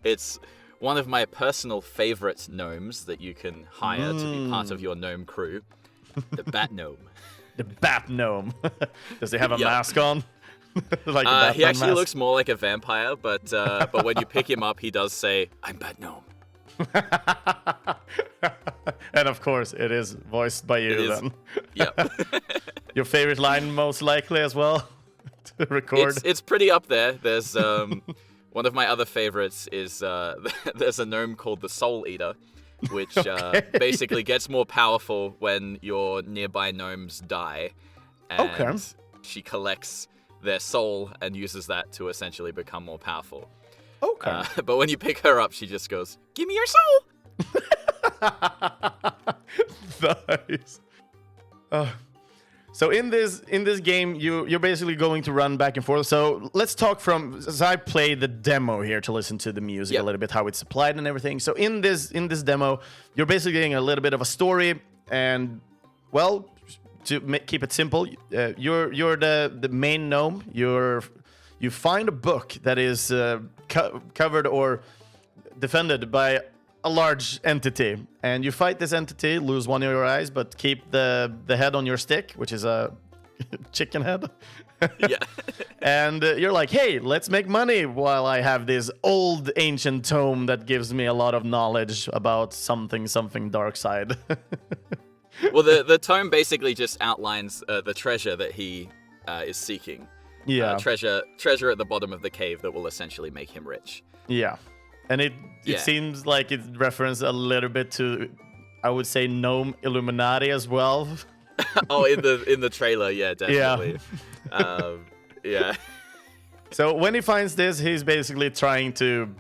it's one of my personal favorite gnomes that you can hire to be part of your gnome crew. The Bat Gnome. The Bat Gnome. Does he have a Yep. mask on? Like he actually looks more like a vampire, but when you pick him up, he does say, "I'm Bat Gnome." And of course, it is voiced by you then. Yep. Your favorite line, most likely, as well, to record. It's pretty up there. There's one of my other favorites is there's a gnome called the Soul Eater, which basically gets more powerful when your nearby gnomes die, and she collects their soul and uses that to essentially become more powerful. Okay. But when you pick her up, she just goes, "Give me your soul!" Nice. So in this game, you're basically going to run back and forth. So let's talk as I played the demo here to listen to the music a little bit, how it's applied and everything. So in this demo, you're basically getting a little bit of a story, and well, to keep it simple, you're the main gnome. You find a book that is covered or defended by a large entity, and you fight this entity, lose one of your eyes, but keep the head on your stick, which is a chicken head. Yeah. And you're like, hey, let's make money while I have this old ancient tome that gives me a lot of knowledge about something dark side. Well, the tome basically just outlines the treasure that he is seeking. Yeah. Treasure at the bottom of the cave that will essentially make him rich. Yeah. And it seems like it referenced a little bit to, I would say, Gnome Illuminati as well. Oh, in the trailer, yeah, definitely. Yeah. So when he finds this, he's basically trying to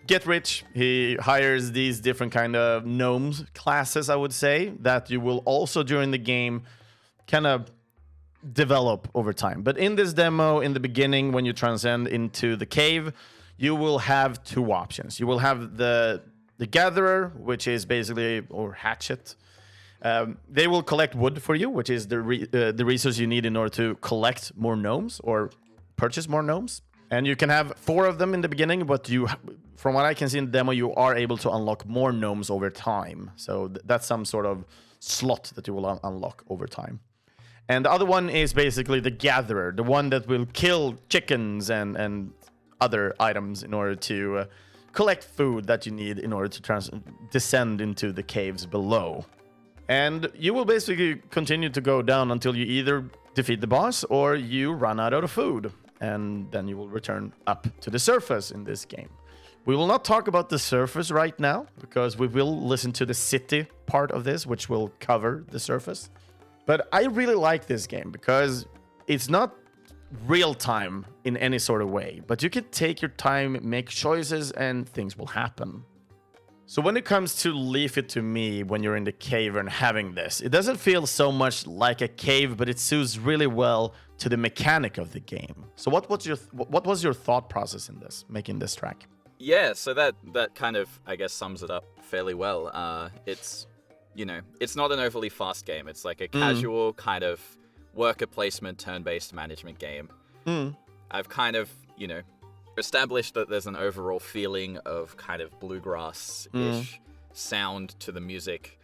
get rich. He hires these different kind of gnomes classes, I would say, that you will also during the game kind of develop over time. But in this demo, in the beginning, when you transcend into the cave, you will have 2 options. You will have the gatherer, which is basically, or hatchet. They will collect wood for you, which is the resource you need in order to collect more gnomes or purchase more gnomes. And you can have 4 of them in the beginning, but from what I can see in the demo, you are able to unlock more gnomes over time. So that's some sort of slot that you will unlock over time. And the other one is basically the gatherer, the one that will kill chickens and other items in order to collect food that you need in order to descend into the caves below. And you will basically continue to go down until you either defeat the boss or you run out of food. And then you will return up to the surface in this game. We will not talk about the surface right now because we will listen to the city part of this, which will cover the surface. But I really like this game because it's not real time in any sort of way, but you can take your time, make choices, and things will happen. So when it comes to Leafy to me, when you're in the cave and having this, it doesn't feel so much like a cave, but it suits really well to the mechanic of the game. So what was your thought process in this, making this track? Yeah, so that kind of, I guess, sums it up fairly well. It's, it's not an overly fast game. It's like a casual kind of worker placement, turn-based management game. I've kind of, established that there's an overall feeling of kind of bluegrass-ish sound to the music,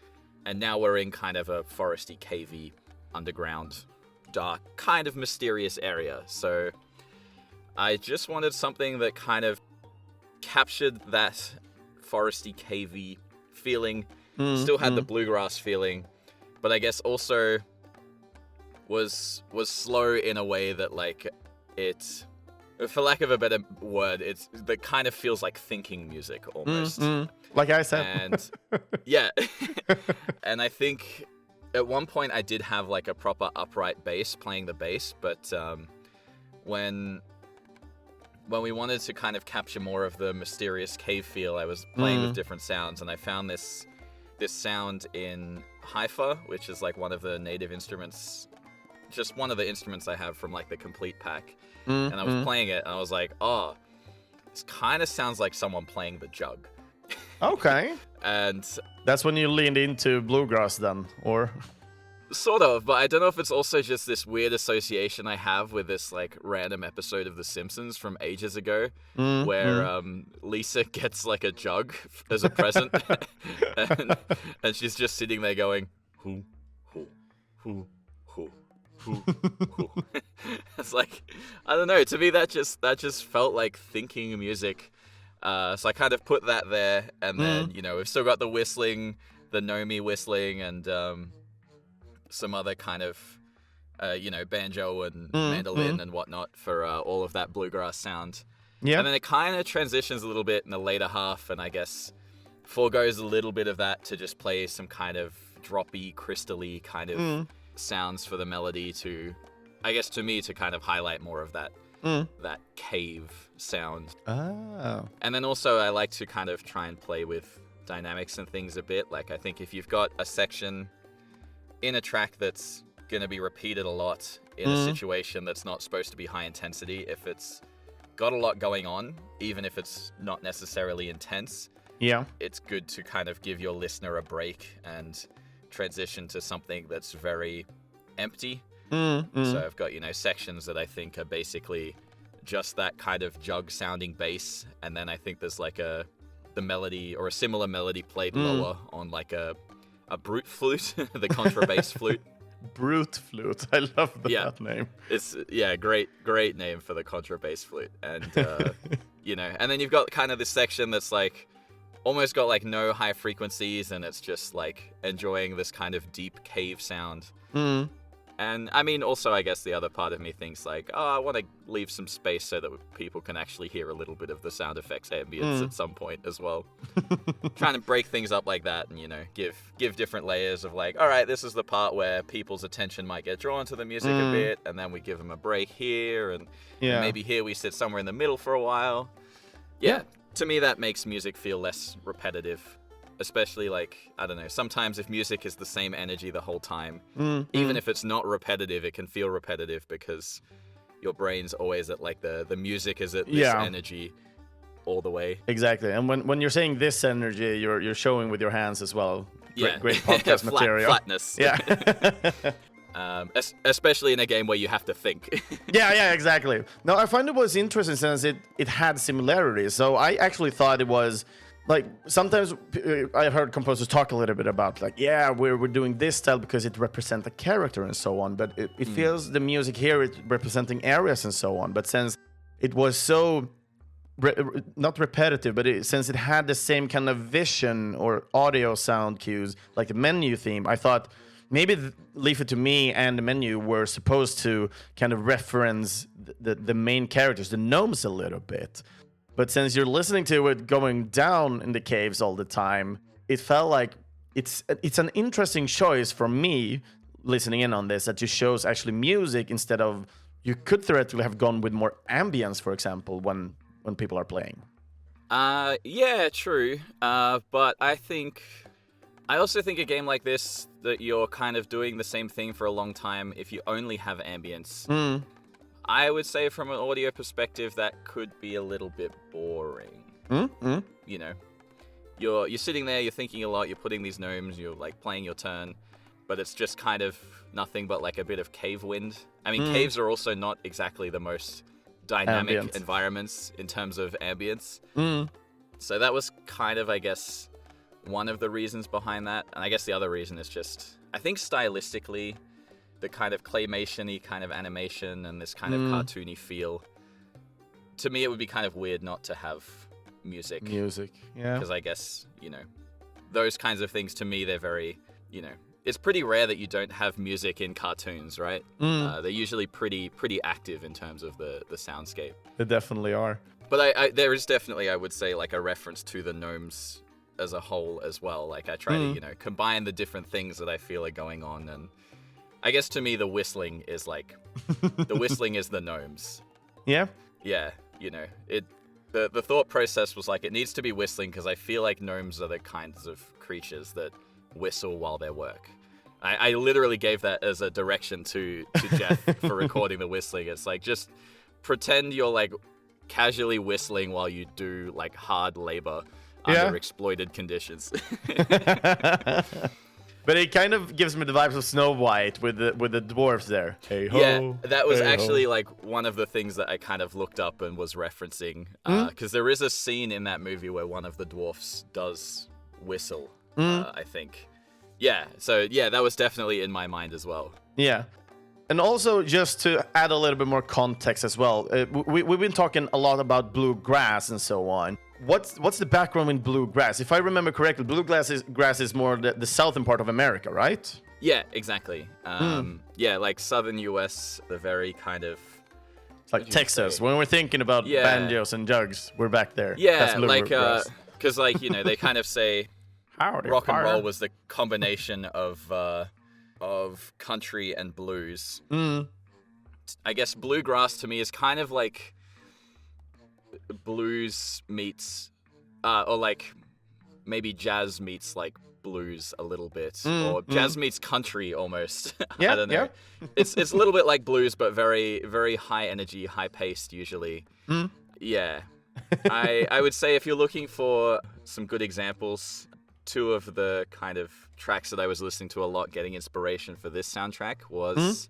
and now we're in kind of a foresty, cavey, underground, dark, kind of mysterious area. So I just wanted something that kind of captured that foresty, cavey feeling, still had the bluegrass feeling, but I guess also was slow in a way that, like, it, for lack of a better word, that kind of feels like thinking music almost. Like I said. And yeah. And I think at one point I did have like a proper upright bass playing the bass, but when we wanted to kind of capture more of the mysterious cave feel, I was playing with different sounds, and I found this sound in hi-fi, which is like one of the native instruments, just one of the instruments I have from like the complete pack. And I was playing it, and I was like, oh, this kind of sounds like someone playing the jug. Okay. And that's when you leaned into bluegrass then, or? Sort of, but I don't know if it's also just this weird association I have with this like random episode of The Simpsons from ages ago, where Lisa gets like a jug as a present, and she's just sitting there going, who. It's like, I don't know, to me that just felt like thinking music. So I kind of put that there, and then, we've still got the whistling, the Gnome-y whistling, and some other kind of, banjo and mandolin and whatnot for all of that bluegrass sound. Yeah. And then it kind of transitions a little bit in the later half, and I guess foregoes a little bit of that to just play some kind of droppy, crystally kind of sounds for the melody to, I guess, to me, to kind of highlight more of that that cave sound. Oh. And then also I like to kind of try and play with dynamics and things a bit. Like, I think if you've got a section in a track that's going to be repeated a lot in a situation that's not supposed to be high intensity, if it's got a lot going on, even if it's not necessarily intense, it's good to kind of give your listener a break and transition to something that's very empty. So I've got, sections that I think are basically just that kind of jug sounding bass, and then I think there's like the melody or a similar melody played lower on like a brute flute, the contrabass flute. Brute flute. I love that name. It's great name for the contrabass flute. And and then you've got kind of this section that's like almost got like no high frequencies, and it's just like enjoying this kind of deep cave sound. And I mean, also, I guess the other part of me thinks like, I want to leave some space so that people can actually hear a little bit of the sound effects ambience at some point as well. Trying to break things up like that, and give different layers of like, all right, this is the part where people's attention might get drawn to the music a bit, and then we give them a break here, and maybe here we sit somewhere in the middle for a while. Yeah, to me that makes music feel less repetitive. Especially, like, I don't know, sometimes if music is the same energy the whole time, even if it's not repetitive, it can feel repetitive because your brain's always at, like, the music is at this energy all the way. Exactly. And when you're saying this energy, you're showing with your hands as well. Great podcast material. Flatness. Yeah. Especially in a game where you have to think. Yeah, exactly. No, I find it was interesting since it had similarities. So I actually thought it was... Like, sometimes I've heard composers talk a little bit about, like, we're doing this style because it represents a character and so on. But it feels the music here is representing areas and so on. But since it was so, not repetitive, but since it had the same kind of vision or audio sound cues, like the menu theme, I thought maybe Leafy to me and the menu were supposed to kind of reference the main characters, the gnomes, a little bit. But since you're listening to it going down in the caves all the time, it felt like it's an interesting choice for me listening in on this, that you chose actually music instead of, you could theoretically have gone with more ambience, for example, when people are playing. Yeah, true. But I also think a game like this, that you're kind of doing the same thing for a long time if you only have ambience. I would say from an audio perspective, that could be a little bit boring. You know, you're sitting there, you're thinking a lot, you're putting these gnomes, you're like playing your turn, but it's just kind of nothing but like a bit of cave wind. I mean, caves are also not exactly the most dynamic environments in terms of ambience. So that was kind of, I guess, one of the reasons behind that. And I guess the other reason is just, I think stylistically, the kind of claymation-y kind of animation and this kind of cartoony feel, to me it would be kind of weird not to have music. Yeah. Because I guess, you know, those kinds of things, to me, they're very, you know, it's pretty rare that you don't have music in cartoons, right? They're usually pretty active in terms of the soundscape. They definitely are. But there is definitely, I would say, like a reference to the gnomes as a whole as well. Like I try to, you know, combine the different things that I feel are going on. And I guess to me, the whistling is like, the whistling is the gnomes. Yeah? Yeah, you know, the thought process was like, it needs to be whistling because I feel like gnomes are the kinds of creatures that whistle while they work. I literally gave that as a direction to Jeff for recording the whistling. It's like, just pretend you're like casually whistling while you do like hard labor under exploited conditions. But it kind of gives me the vibes of Snow White with the dwarves there. Hey ho, yeah, that was actually ho. like one of the things that I kind of looked up and was referencing, because there is a scene in that movie where one of the dwarfs does whistle, I think. Yeah, so yeah, that was definitely in my mind as well. Yeah. And also, just to add a little bit more context as well, we've been talking a lot about bluegrass and so on. What's the background in bluegrass? If I remember correctly, bluegrass is more the southern part of America, right? Yeah, exactly. Yeah, like southern US, the very kind of... It's like Texas. When we're thinking about banjos and jugs, we're back there. Yeah, that's like, because like, you know, they kind of say rock and roll was the combination of country and blues. I guess bluegrass to me is kind of like blues meets, or like maybe jazz meets like blues a little bit, or jazz meets country almost. Yeah, I don't know. Yeah. It's a little bit like blues, but very, very high energy, high paced usually. Yeah. I would say if you're looking for some good examples, two of the kind of tracks that I was listening to a lot getting inspiration for this soundtrack was,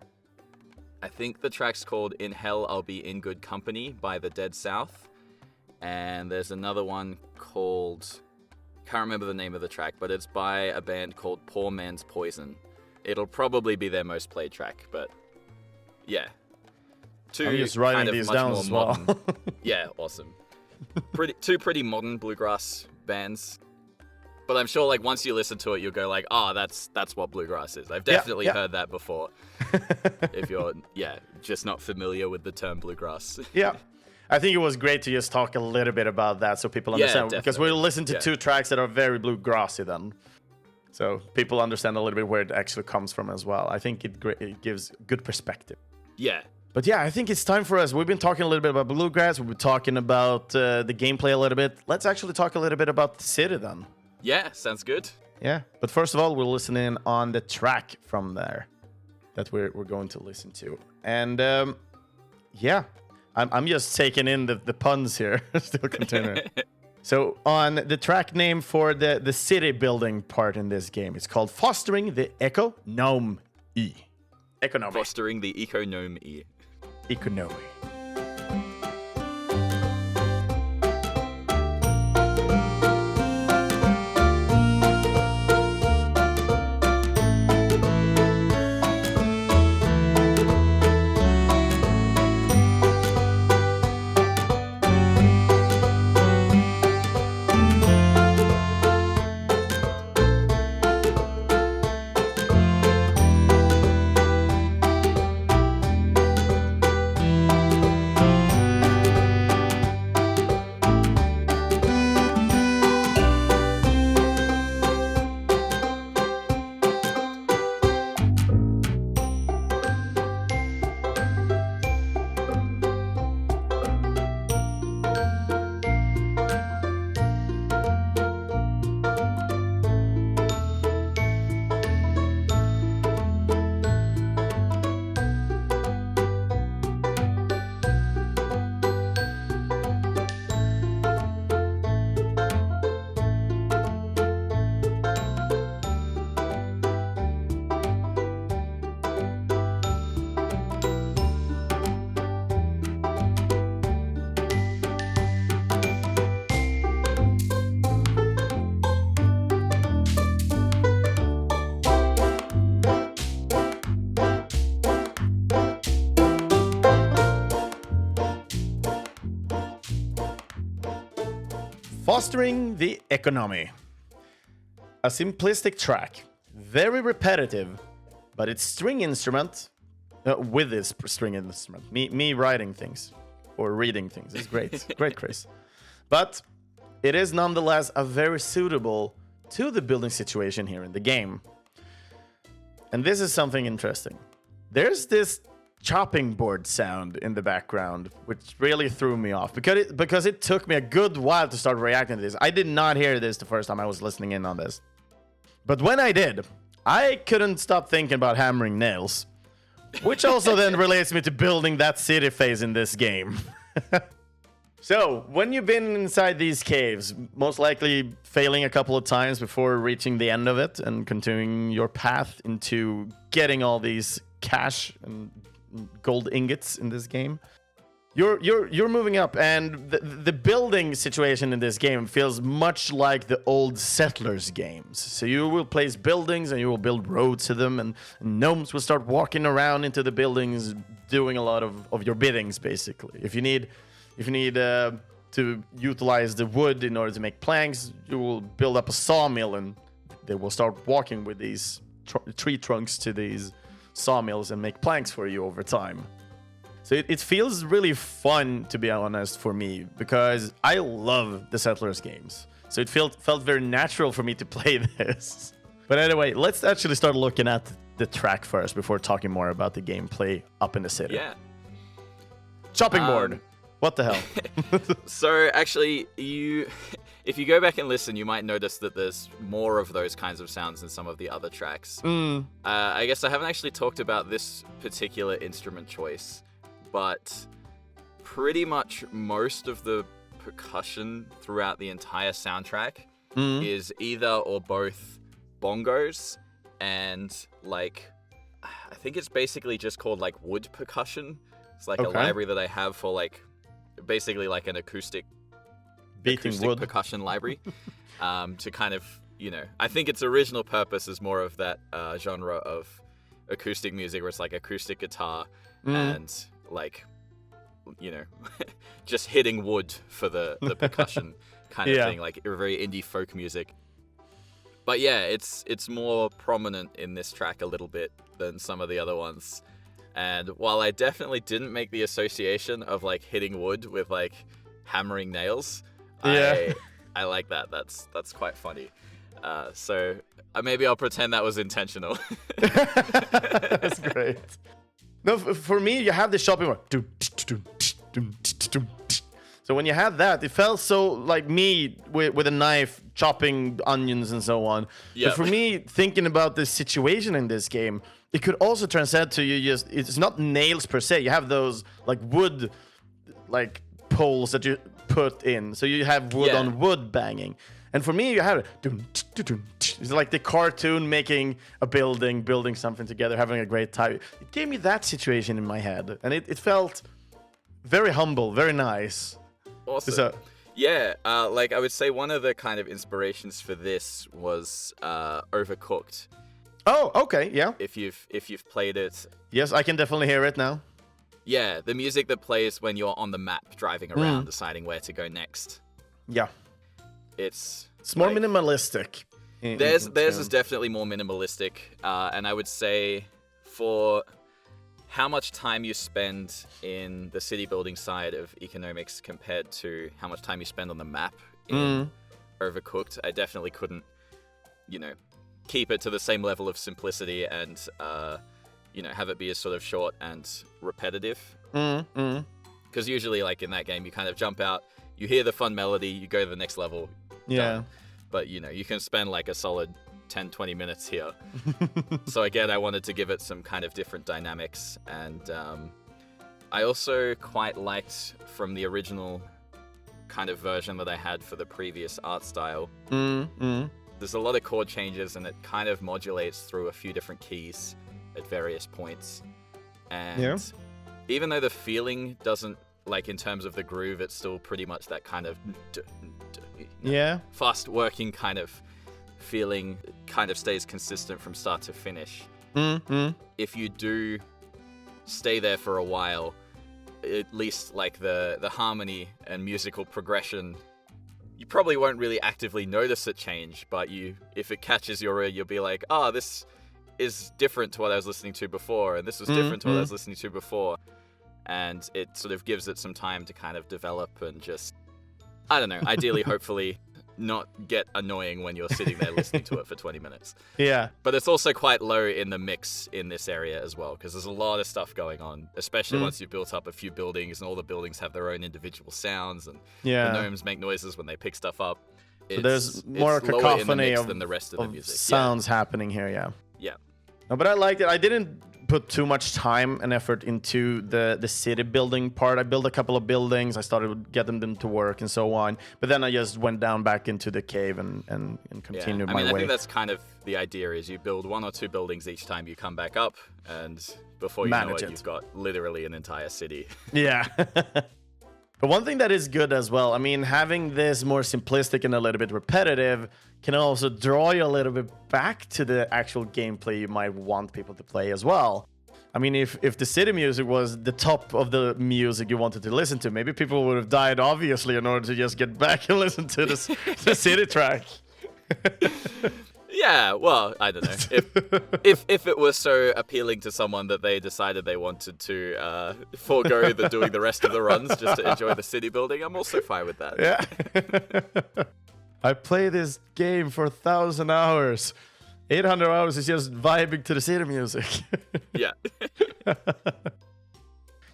I think the track's called In Hell I'll Be in Good Company by the Dead South. And there's another one called, can't remember the name of the track, but it's by a band called Poor Man's Poison. It'll probably be their most played track, but yeah. I'm just writing these down as well. Yeah, awesome. Two pretty modern bluegrass bands. But I'm sure, like, once you listen to it, you'll go like, "Oh, that's what bluegrass is." I've definitely heard that before. If you're, just not familiar with the term bluegrass. Yeah, I think it was great to just talk a little bit about that so people understand. Because we'll listen to two tracks that are very bluegrassy then. So people understand a little bit where it actually comes from as well. I think it gives good perspective. Yeah. But yeah, I think it's time for us. We've been talking a little bit about bluegrass. We've been talking about the gameplay a little bit. Let's actually talk a little bit about the city then. Yeah, sounds good. Yeah, but first of all, we'll listen in on the track from there that we're going to listen to. And I'm just taking in the puns here. Still continuing. So on the track name for the city building part in this game, it's called Fostering the Eco-gnome-y. Eco-gnome-y. Fostering the Eco-gnome-y. Eco-gnome-y. Mastering the Eco-gnome-y. A simplistic track, very repetitive, but its string instrument, with this string instrument, me writing things or reading things is great, great, Chris. But it is nonetheless a very suitable to the building situation here in the game. And this is something interesting. There's this chopping board sound in the background, which really threw me off because it took me a good while to start reacting to this. I did not hear this the first time I was listening in on this. But when I did, I couldn't stop thinking about hammering nails, which also then relates me to building that city phase in this game. So, when you've been inside these caves, most likely failing a couple of times before reaching the end of it and continuing your path into getting all these cash and gold ingots in this game, you're moving up, and the building situation in this game feels much like the old Settlers games. So you will place buildings and you will build roads to them, and gnomes will start walking around into the buildings, doing a lot of your biddings, basically. If you need to utilize the wood in order to make planks, you will build up a sawmill, and they will start walking with these tree trunks to these sawmills and make planks for you over time. So it feels really fun, to be honest, for me, because I love the Settlers games. So it felt very natural for me to play this. But anyway, let's actually start looking at the track first before talking more about the gameplay up in the city. Yeah. Chopping board. What the hell? So actually, if you go back and listen, you might notice that there's more of those kinds of sounds in some of the other tracks. I guess I haven't actually talked about this particular instrument choice, but pretty much most of the percussion throughout the entire soundtrack is either or both bongos and, like, I think it's basically just called, like, wood percussion. It's like a library that I have for, like, basically like an acoustic wood percussion library to kind of, I think its original purpose is more of that genre of acoustic music where it's like acoustic guitar and like, just hitting wood for the percussion kind of thing, like very indie folk music. But yeah, it's more prominent in this track a little bit than some of the other ones. And while I definitely didn't make the association of like hitting wood with like hammering nails, I like that. That's quite funny. So maybe I'll pretend that was intentional. That's great. No, for me, you have the shopping one. So when you had that, it felt so like me with a knife chopping onions and so on. Yep. But for me, thinking about the situation in this game, it could also transcend to it's not nails per se. You have those like wood, like poles that you put in. So you have wood on wood banging. And for me, you have it. It's like the cartoon making a building something together, having a great time. It gave me that situation in my head. And it felt very humble, very nice. Awesome. So, like I would say one of the kind of inspirations for this was Overcooked. Oh, okay, yeah. If you've played it. Yes, I can definitely hear it now. Yeah, the music that plays when you're on the map driving around deciding where to go next. Yeah. It's more like, minimalistic. Theirs is definitely more minimalistic, and I would say for how much time you spend in the city building side of Economix compared to how much time you spend on the map in Overcooked, I definitely couldn't, keep it to the same level of simplicity and, have it be as sort of short and repetitive. Because usually, like in that game, you kind of jump out, you hear the fun melody, you go to the next level. Done. But, you can spend like a solid 10, 20 minutes here. So again, I wanted to give it some kind of different dynamics. And I also quite liked from the original kind of version that I had for the previous art style. There's a lot of chord changes and it kind of modulates through a few different keys at various points. And even though the feeling doesn't, like in terms of the groove, it's still pretty much that kind of fast working kind of feeling, kind of stays consistent from start to finish. If you do stay there for a while, at least like the harmony and musical progression, you probably won't really actively notice it change, but if it catches your ear, you'll be like, oh, this is different to what I was listening to before, and this was different to what I was listening to before. And it sort of gives it some time to kind of develop and just, I don't know, ideally, hopefully, not get annoying when you're sitting there listening to it for 20 minutes. Yeah. But it's also quite low in the mix in this area as well, because there's a lot of stuff going on, especially once you've built up a few buildings and all the buildings have their own individual sounds, and the gnomes make noises when they pick stuff up. So there's more cacophony than the rest of the music. Sounds happening here, Yeah. No, but I liked it. I didn't put too much time and effort into the city building part. I built a couple of buildings. I started getting them to work and so on. But then I just went down back into the cave and continued my way. I think that's kind of the idea, is you build 1 or 2 buildings each time you come back up, and before you know it, you've got literally an entire city. Yeah. But one thing that is good as well, I mean, having this more simplistic and a little bit repetitive can also draw you a little bit back to the actual gameplay you might want people to play as well. I mean, if the city music was the top of the music you wanted to listen to, maybe people would have died, obviously, in order to just get back and listen to the city track. Yeah, well, I don't know. If it was so appealing to someone that they decided they wanted to forego doing the rest of the runs just to enjoy the city building, I'm also fine with that. Yeah. I play this game for 1,000 hours. 800 hours is just vibing to the city music. Yeah.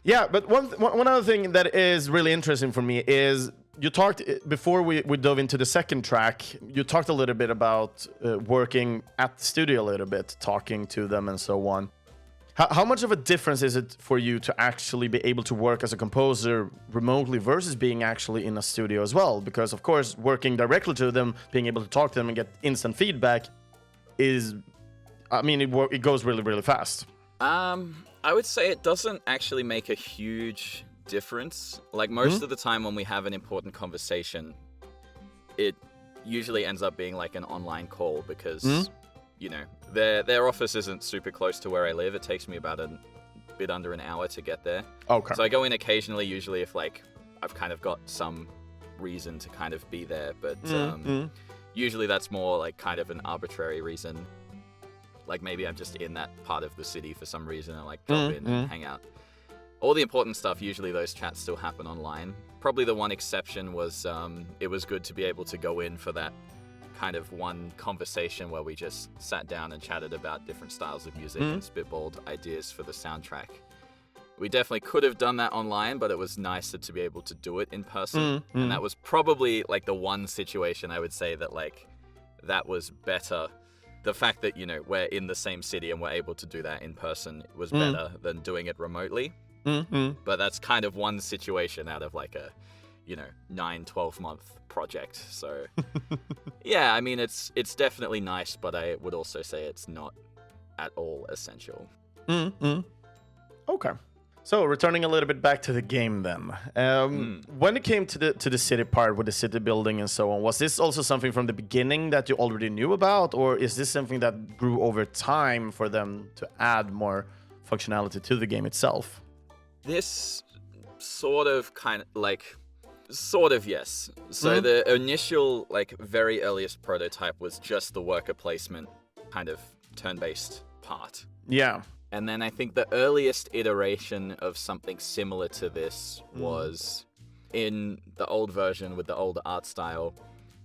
Yeah, but one other thing that is really interesting for me is you talked, before we dove into the second track, you talked a little bit about working at the studio a little bit, talking to them and so on. How much of a difference is it for you to actually be able to work as a composer remotely versus being actually in a studio as well? Because, of course, working directly to them, being able to talk to them and get instant feedback is, I mean, it goes really, really fast. I would say it doesn't actually make a huge difference. Like, most of the time when we have an important conversation, it usually ends up being like an online call because, you know, their office isn't super close to where I live. It takes me about a bit under an hour to get there. Okay. So I go in occasionally, usually if like I've kind of got some reason to kind of be there, but usually that's more like kind of an arbitrary reason. Like maybe I'm just in that part of the city for some reason and like drop in and hang out. All the important stuff, usually those chats still happen online. Probably the one exception was it was good to be able to go in for that kind of one conversation where we just sat down and chatted about different styles of music and spitballed ideas for the soundtrack. We definitely could have done that online, but it was nicer to be able to do it in person. And that was probably like the one situation I would say that like that was better. The fact that, you know, we're in the same city and we're able to do that in person was better than doing it remotely. But that's kind of one situation out of like a, you know, 9-12 month project. So yeah, I mean, it's definitely nice, but I would also say it's not at all essential. Okay. So returning a little bit back to the game then. When it came to the city part with the city building and so on, was this also something from the beginning that you already knew about, or is this something that grew over time for them to add more functionality to the game itself? This sort of yes. So the initial, like, very earliest prototype was just the worker placement kind of turn-based part. Yeah. And then I think the earliest iteration of something similar to this was in the old version with the old art style,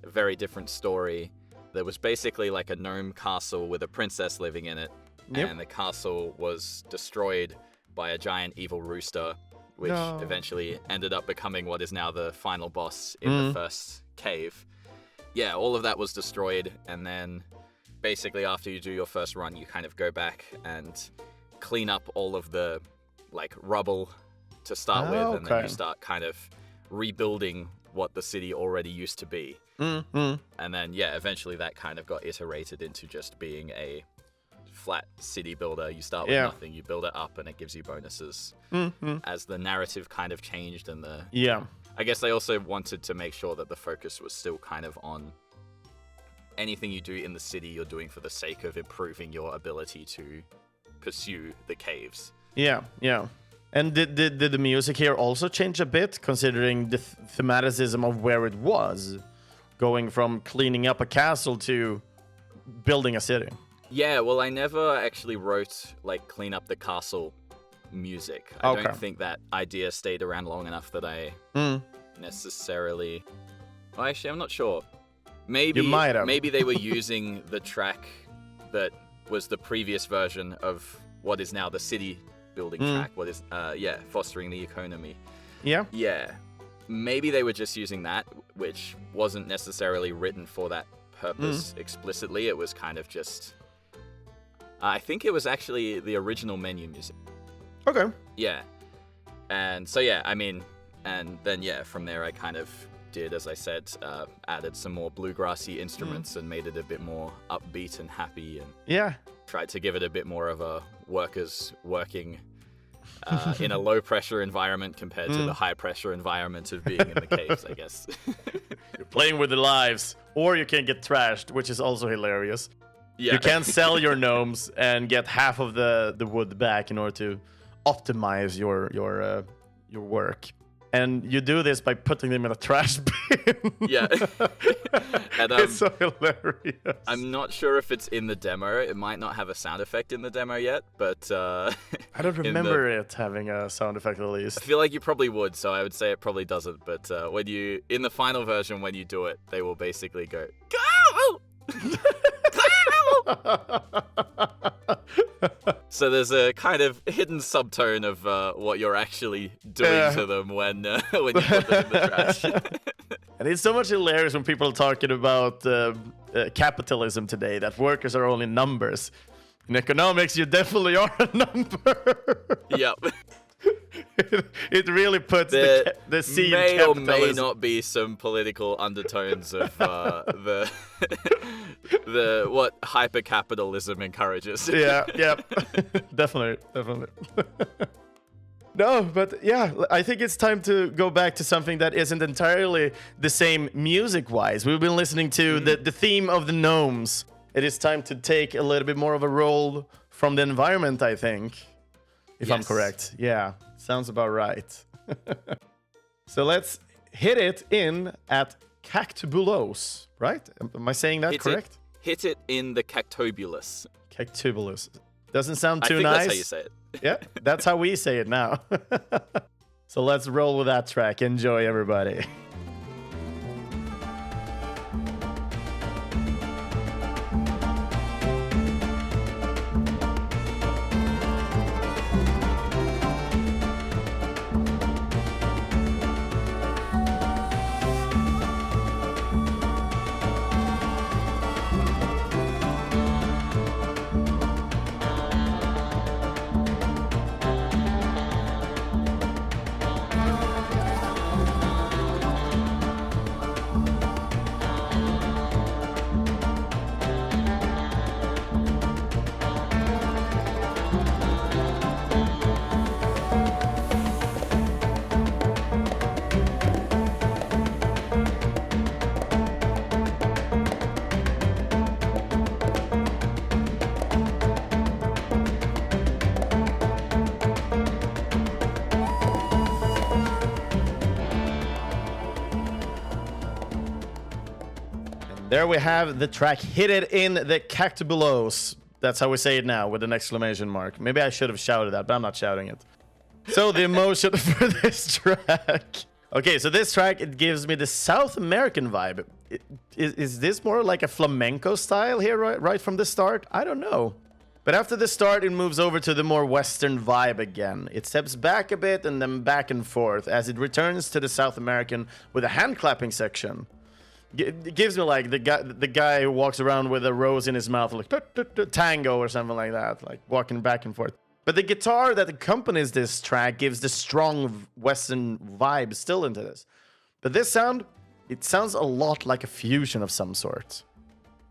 a very different story. There was basically like a gnome castle with a princess living in it, and the castle was destroyed by a giant evil rooster, which eventually ended up becoming what is now the final boss in the first cave. Yeah, all of that was destroyed, and then basically after you do your first run, you kind of go back and clean up all of the like rubble to start with, and then you start kind of rebuilding what the city already used to be. And then, yeah, eventually that kind of got iterated into just being a flat city builder. You start with nothing, you build it up, and it gives you bonuses. As the narrative kind of changed, and I guess they also wanted to make sure that the focus was still kind of on anything you do in the city, you're doing for the sake of improving your ability to pursue the caves. Yeah. And did the music here also change a bit, considering the thematicism of where it was? going from cleaning up a castle to building a city. Yeah, well, I never actually wrote, like, clean up the castle music. I don't think that idea stayed around long enough that I necessarily... Well, actually, I'm not sure. Maybe, you might have. Maybe they were using the track that was the previous version of what is now the city building track. What is, fostering the economy. Yeah? Yeah. Maybe they were just using that, which wasn't necessarily written for that purpose explicitly. It was kind of just... I think it was actually the original menu music. Okay. Yeah. And so, yeah, I mean, and then, yeah, from there I kind of did, as I said, added some more bluegrassy instruments and made it a bit more upbeat and happy, and tried to give it a bit more of a workers working in a low-pressure environment compared to the high-pressure environment of being in the caves, I guess. You're playing with the lives, or you can get trashed, which is also hilarious. Yeah. You can sell your gnomes and get half of the wood back in order to optimize your work. And you do this by putting them in a trash bin. Yeah. And, it's so hilarious. I'm not sure if it's in the demo. It might not have a sound effect in the demo yet, but... I don't remember it having a sound effect at least. I feel like you probably would, so I would say it probably doesn't. But when you... In the final version, when you do it, they will basically go... Go! So there's a kind of hidden subtone of what you're actually doing to them when you put them in the trash. And it's so much hilarious when people are talking about capitalism today, that workers are only numbers. In economics, you definitely are a number. Yep. It really puts the seed may capitalism. Or may not be some political undertones of the what hyper-capitalism encourages. Yeah, definitely. No, but yeah, I think it's time to go back to something that isn't entirely the same music-wise. We've been listening to the theme of the gnomes. It is time to take a little bit more of a role from the environment, I think. If I'm correct. Yeah, sounds about right. So let's hit it in at Cactobulos, right? Am I saying that correct? Hit it in the Cactobulos. Cactobulos. Doesn't sound too I think nice. That's how you say it. Yeah, that's how we say it now. So let's roll with that track. Enjoy, everybody. There we have the track Hit It in the Cactobulos. That's how we say it now with an exclamation mark. Maybe I should have shouted that, but I'm not shouting it. So the emotion for this track. Okay, so this track, it gives me the South American vibe. Is this more like a flamenco style here right from the start? I don't know. But after the start, it moves over to the more Western vibe again. It steps back a bit and then back and forth as it returns to the South American with a hand clapping section. It gives me like the guy who walks around with a rose in his mouth, like tango or something like that, like walking back and forth. But the guitar that accompanies this track gives the strong Western vibe still into this. But this sound, it sounds a lot like a fusion of some sort.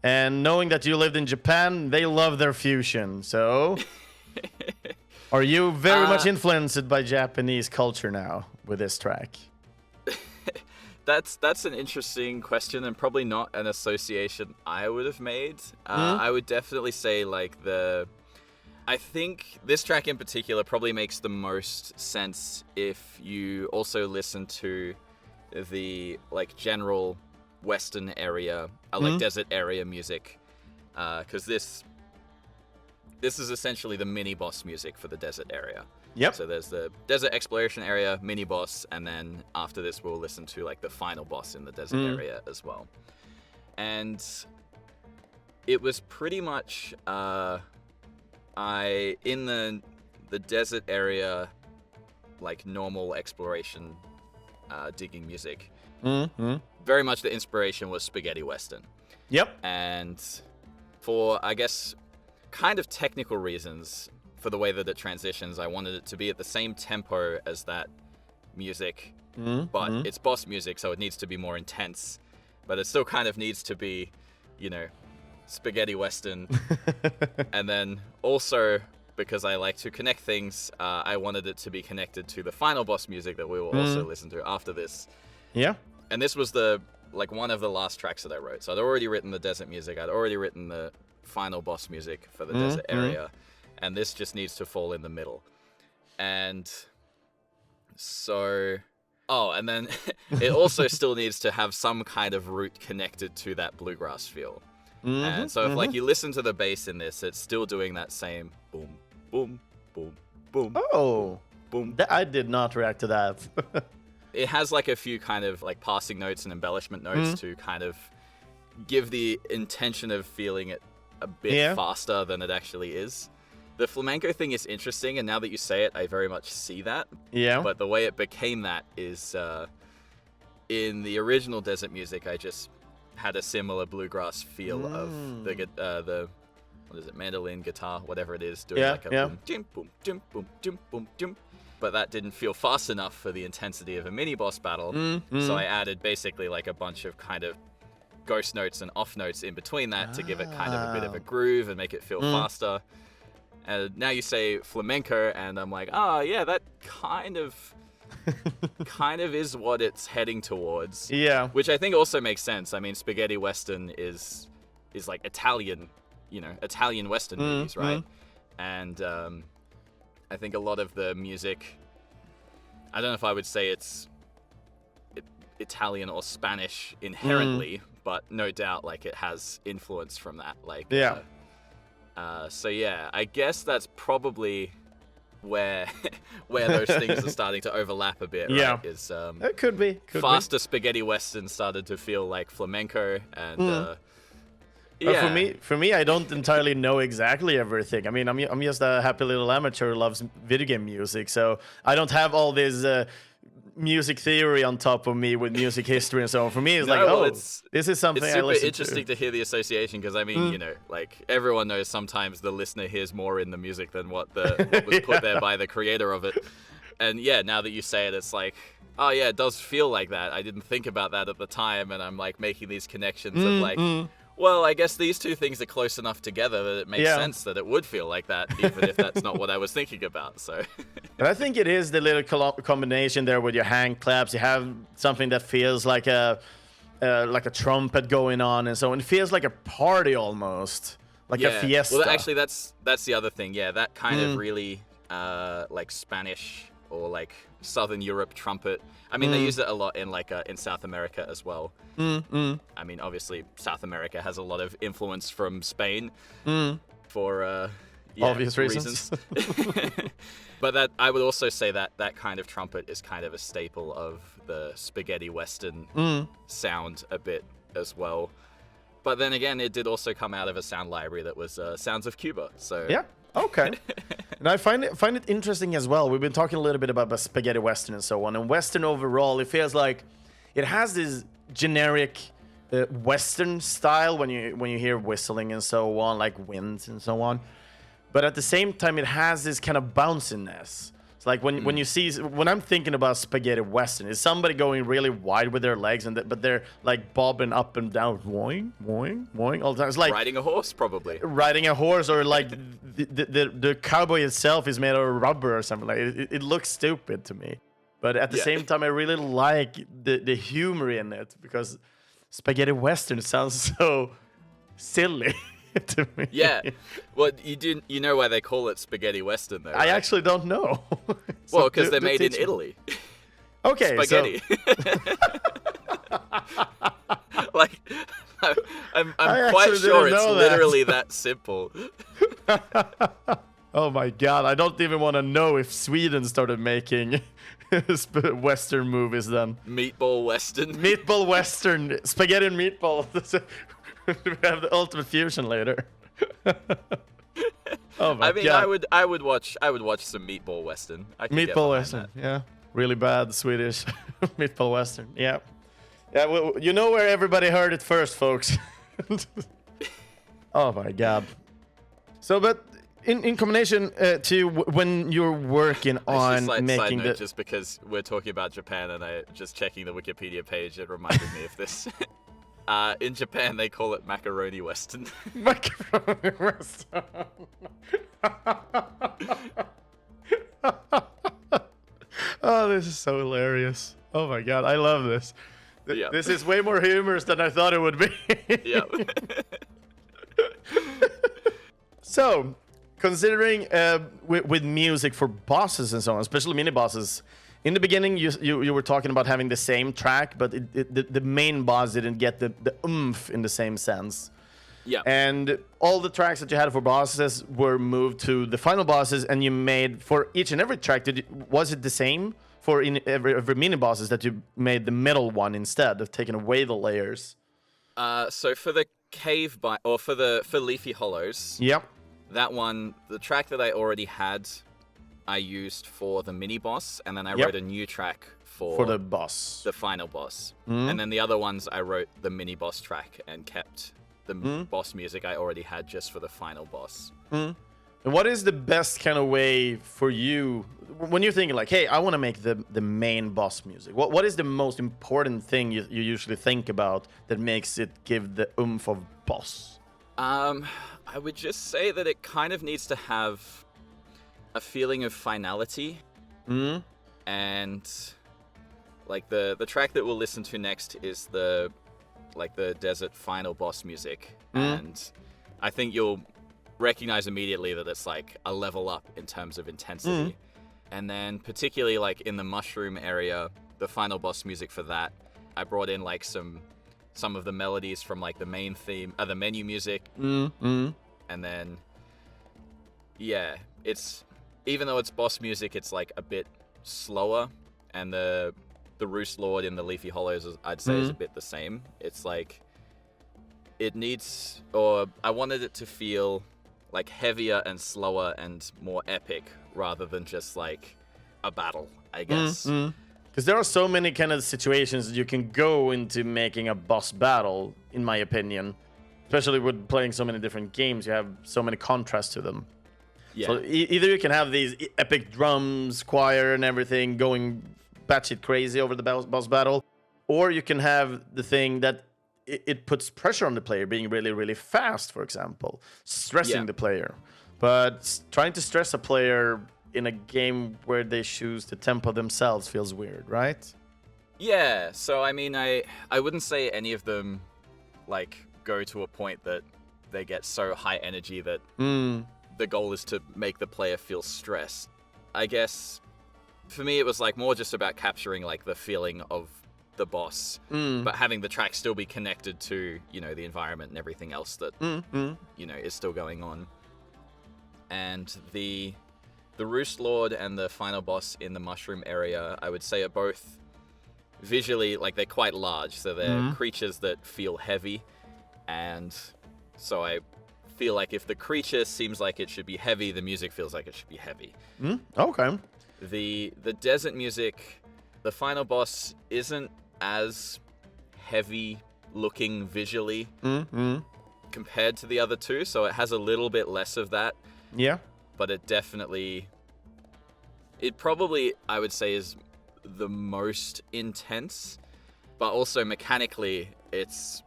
And knowing that you lived in Japan, they love their fusion. So, are you very much influenced by Japanese culture now with this track? That's an interesting question and probably not an association I would have made. I would definitely say like I think this track in particular probably makes the most sense if you also listen to the like general Western area, like desert area music, because this is essentially the mini boss music for the desert area. Yep. So there's the desert exploration area, mini boss, and then after this we'll listen to like the final boss in the desert area as well. And it was pretty much in the desert area, like normal exploration digging music. Very much the inspiration was spaghetti western. Yep. And for, I guess, kind of technical reasons, for the way that it transitions, I wanted it to be at the same tempo as that music, but it's boss music, so it needs to be more intense, but it still kind of needs to be, you know, spaghetti western. And then also, because I like to connect things, I wanted it to be connected to the final boss music that we will also listen to after this. Yeah. And this was one of the last tracks that I wrote. So I'd already written the desert music, I'd already written the final boss music for the desert area, and this just needs to fall in the middle. And so, and then it also still needs to have some kind of root connected to that bluegrass feel. And so if like you listen to the bass in this, it's still doing that same boom, boom, boom, boom. Oh, boom. I did not react to that. It has like a few kind of like passing notes and embellishment notes to kind of give the intention of feeling it a bit faster than it actually is. The flamenco thing is interesting, and now that you say it, I very much see that. Yeah. But the way it became that is in the original desert music, I just had a similar bluegrass feel of the what is it, mandolin, guitar, whatever it is, doing like a boom, jim, boom, jim, boom, jim, boom, jim. But that didn't feel fast enough for the intensity of a mini boss battle. So I added basically like a bunch of kind of ghost notes and off notes in between that to give it kind of a bit of a groove and make it feel faster. And now you say flamenco, and I'm like, yeah, that kind of is what it's heading towards. Yeah. Which I think also makes sense. I mean, spaghetti western is like Italian, Italian western movies, right? And I think a lot of the music, I don't know if I would say it's Italian or Spanish inherently, but no doubt like it has influence from that. Like, so yeah, I guess that's probably where those things are starting to overlap a bit. Yeah, right? Is it could be faster spaghetti western started to feel like flamenco, and for me, I don't entirely know exactly everything. I mean, I'm just a happy little amateur who loves video game music, so I don't have all this music theory on top of me with music history and so on. For me, it's this is something it's I super listen interesting to hear the association, because I mean, like everyone knows sometimes the listener hears more in the music than what was put there by the creator of it. And yeah, now that you say it, it's like, oh yeah, it does feel like that. I didn't think about that at the time, and I'm like making these connections of like, well, I guess these two things are close enough together that it makes sense that it would feel like that, even if that's not what I was thinking about. So, but I think it is the little combination there with your hand claps. You have something that feels like a trumpet going on, and so it feels like a party almost, like a fiesta. Well, actually, that's the other thing. Yeah, that kind of really like Spanish or like Southern Europe trumpet. I mean, they use it a lot in like in South America as well. I mean, obviously, South America has a lot of influence from Spain for obvious reasons. But that I would also say that that kind of trumpet is kind of a staple of the spaghetti western sound a bit as well. But then again, it did also come out of a sound library that was Sounds of Cuba. So yeah. Okay. And I find it interesting as well. We've been talking a little bit about spaghetti western and so on. And western overall, it feels like it has this generic western style when you hear whistling and so on, like winds and so on. But at the same time, it has this kind of bounciness. It's like when I'm thinking about spaghetti western, is somebody going really wide with their legs but they're like bobbing up and down, boing, boing, boing all the time. It's like riding a horse, probably. Riding a horse, or like the cowboy itself is made of rubber or something. Like it looks stupid to me. But at the same time, I really like the humor in it, because spaghetti western sounds so silly. To me. Yeah, well, you know why they call it spaghetti western, though, right? I actually don't know. Well, because they're made in Italy. Okay, spaghetti. Like, I'm I quite actually sure didn't it's know that. literally that simple. Oh my god, I don't even want to know if Sweden started making Western movies then. Meatball Western. Meatball Western, spaghetti and meatball. We have the ultimate fusion later. Oh my I mean, god. I would watch some Meatball Western. I could get Meatball behind Western, that. yeah. Really bad Swedish Meatball Western, yeah. Yeah, well, you know where everybody heard it first, folks. Oh my god. So, but in combination to when you're working on Side making note, the... just because we're talking about Japan and I just checking the Wikipedia page, it reminded me of this. In Japan, they call it macaroni Western. Macaroni Western. Oh, this is so hilarious. Oh my god, I love this. Yeah. This is way more humorous than I thought it would be. Yeah. So, considering with music for bosses and so on, especially mini bosses, in the beginning you were talking about having the same track, but the main boss didn't get the oomph in the same sense. Yeah. And all the tracks that you had for bosses were moved to the final bosses, and you made for each and every track. Was it the same for in every mini bosses that you made the middle one instead of taking away the layers? So for the for Leafy Hollows, Yep. that one, the track that I already had, I used for the mini boss, and then I Yep. wrote a new track For the boss. the final boss. Mm. And then the other ones, I wrote the mini boss track and kept the boss music I already had just for the final boss. And what is the best kind of way for you when you're thinking like, hey, I want to make the main boss music? What is the most important thing you usually think about that makes it give the oomph of boss? I would just say that it kind of needs to have a feeling of finality. And like the track that we'll listen to next is the desert final boss music. And I think you'll recognize immediately that it's like a level up in terms of intensity. And then particularly like in the mushroom area, the final boss music for that, I brought in like some of the melodies from like the main theme, the menu music. And then yeah, it's, even though it's boss music, it's like a bit slower, and the Roost Lord in the Leafy Hollows, I'd say, is a bit the same. It's like, it needs, or I wanted it to feel like heavier and slower and more epic rather than just like a battle, I guess. Because there are so many kind of situations that you can go into making a boss battle, in my opinion. Especially with playing so many different games, you have so many contrasts to them. Yeah. So either you can have these epic drums, choir, and everything going batshit crazy over the boss battle, or you can have the thing that it puts pressure on the player, being really, really fast, for example, stressing the player. But trying to stress a player in a game where they choose the tempo themselves feels weird, right? Yeah, so I mean, I wouldn't say any of them like go to a point that they get so high energy that the goal is to make the player feel stressed. I guess for me it was like more just about capturing like the feeling of the boss, but having the track still be connected to, you know, the environment and everything else that you know is still going on. And the Roost Lord and the final boss in the mushroom area, I would say, are both visually like they're quite large, so they're creatures that feel heavy, and so I feel like if the creature seems like it should be heavy, the music feels like it should be heavy. Okay. The desert music, the final boss isn't as heavy looking visually compared to the other two, so it has a little bit less of that. Yeah. But it probably, I would say, is the most intense, but also mechanically, it's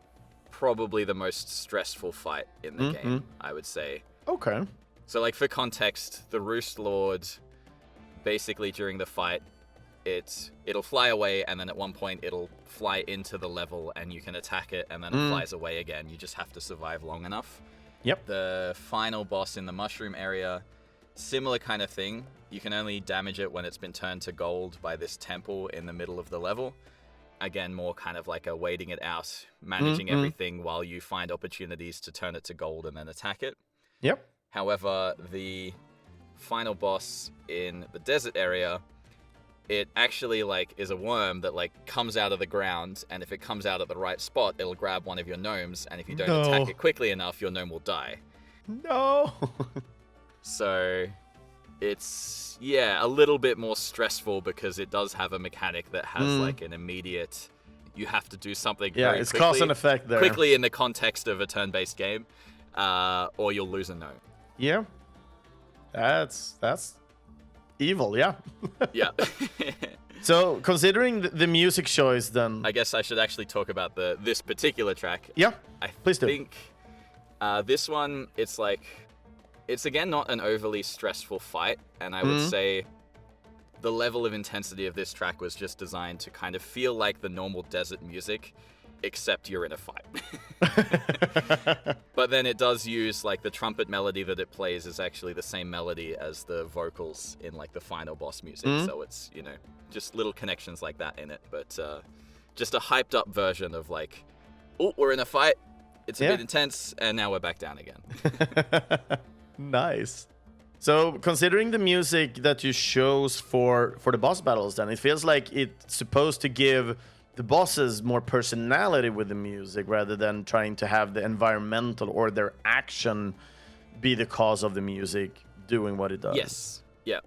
probably the most stressful fight in the game, I would say. Okay. So, like, for context, the Roost Lord, basically during the fight, it'll fly away, and then at one point it'll fly into the level, and you can attack it, and then it flies away again. You just have to survive long enough. Yep. The final boss in the mushroom area, similar kind of thing. You can only damage it when it's been turned to gold by this temple in the middle of the level. again, more kind of like a waiting it out, managing everything while you find opportunities to turn it to gold and then attack it. Yep. However, the final boss in the desert area, it actually like is a worm that like comes out of the ground, and if it comes out at the right spot, it'll grab one of your gnomes, and if you don't attack it quickly enough, your gnome will die. No. So it's, a little bit more stressful because it does have a mechanic that has like an immediate, you have to do something very it's quickly, cause and effect there. Quickly in the context of a turn-based game, or you'll lose a gnome. Yeah. That's evil, yeah. Yeah. So, considering the music choice, then I guess I should actually talk about this particular track. Yeah, please do. I think this one, it's again not an overly stressful fight, and I would say the level of intensity of this track was just designed to kind of feel like the normal desert music, except you're in a fight. But then it does use like the trumpet melody that it plays is actually the same melody as the vocals in like the final boss music. So it's, just little connections like that in it. But just a hyped up version of like, oh, we're in a fight. It's a bit intense, and now we're back down again. Nice. So, considering the music that you chose for the boss battles, then it feels like it's supposed to give the bosses more personality with the music rather than trying to have the environmental or their action be the cause of the music doing what it does. Yes. Yeah.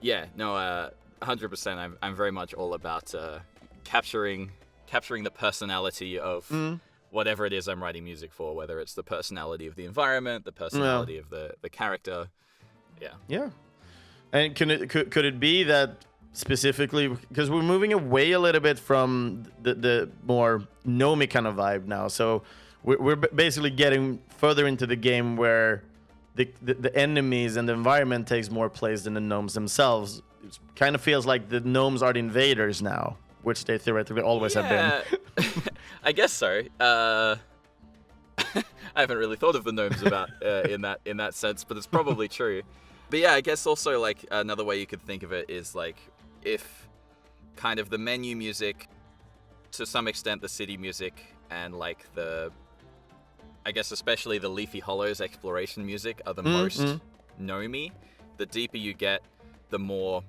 Yeah. No. 100%. I'm very much all about capturing the personality of whatever it is I'm writing music for, whether it's the personality of the environment, the personality of the character. Yeah. Yeah. And could it be that specifically, because we're moving away a little bit from the more gnome kind of vibe now, so we're basically getting further into the game where the enemies and the environment takes more place than the gnomes themselves. It kind of feels like the gnomes are the invaders now, which they theoretically always have been. I guess so. I haven't really thought of the gnomes about in that sense, but it's probably true. But yeah, I guess also like another way you could think of it is like if kind of the menu music, to some extent the city music, and like I guess especially the Leafy Hollows exploration music are the most gnomey. The deeper you get, the more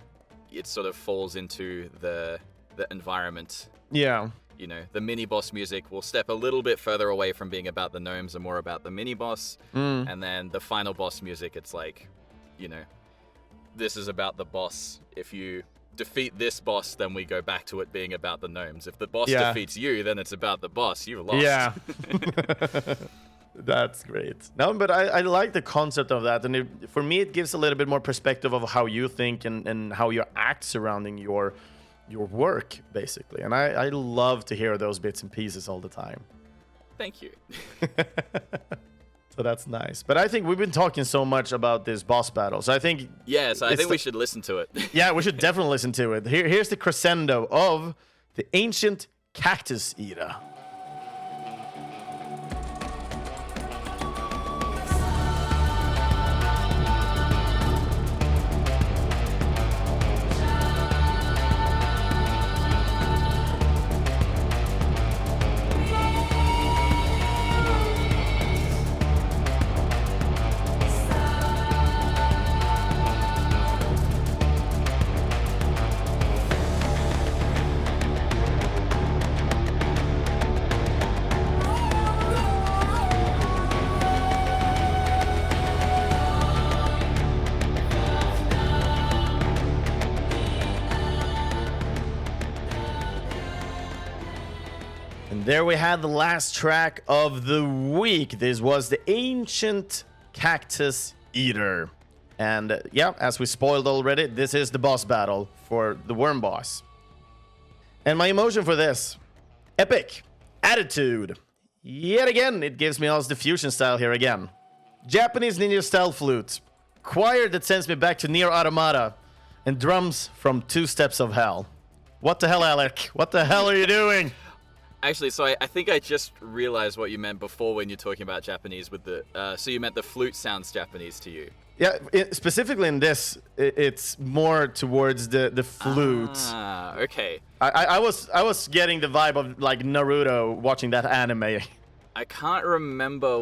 it sort of falls into the environment. Yeah. The mini-boss music will step a little bit further away from being about the gnomes and more about the mini-boss. And then the final boss music, it's like, this is about the boss. If you defeat this boss, then we go back to it being about the gnomes. If the boss defeats you, then it's about the boss. You've lost. Yeah. That's great. No, but I like the concept of that. And for me, it gives a little bit more perspective of how you think and how you act surrounding your work, basically. And I love to hear those bits and pieces all the time. Thank you. So that's nice. But I think we've been talking so much about this boss battle. So I think... Yes, I think we should listen to it. Yeah, we should definitely listen to it. Here's the crescendo of the ancient Cactus Eater. There we had the last track of the week. This was the Ancient Cactus Eater. And as we spoiled already, this is the boss battle for the worm boss. And my emotion for this, epic, attitude. Yet again, it gives me Oz the fusion style here again. Japanese ninja style flute, choir that sends me back to Nier Automata, and drums from Two Steps of Hell. What the hell, Alec? What the hell are you doing? Actually, so I think I just realized what you meant before when you're talking about Japanese with the... so you meant the flute sounds Japanese to you. Yeah, specifically in this, it's more towards the flute. Ah, okay. I was getting the vibe of like Naruto watching that anime. I can't remember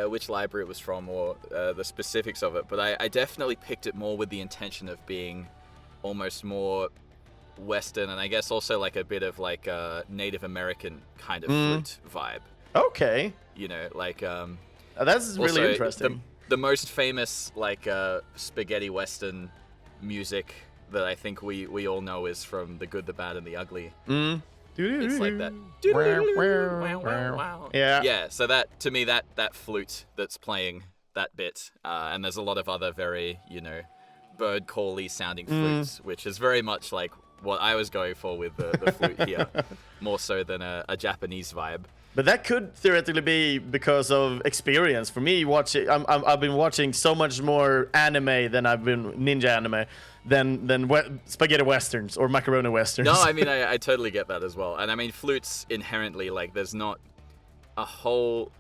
which library it was from or the specifics of it, but I definitely picked it more with the intention of being almost more Western, and I guess also like a bit of like a Native American kind of flute vibe. Okay. You know, like that's really interesting. The most famous like spaghetti Western music that I think we all know is from The Good, the Bad, and the Ugly. It's like that. Yeah. Yeah. So that to me that flute that's playing that bit, and there's a lot of other very bird call-y sounding flutes, which is very much like what I was going for with the flute here, more so than a Japanese vibe. But that could theoretically be because of experience. For me, I've been watching so much more anime than I've been ninja anime than spaghetti westerns or macaroni westerns. No, I mean I totally get that as well. And I mean flutes inherently, like there's not a whole,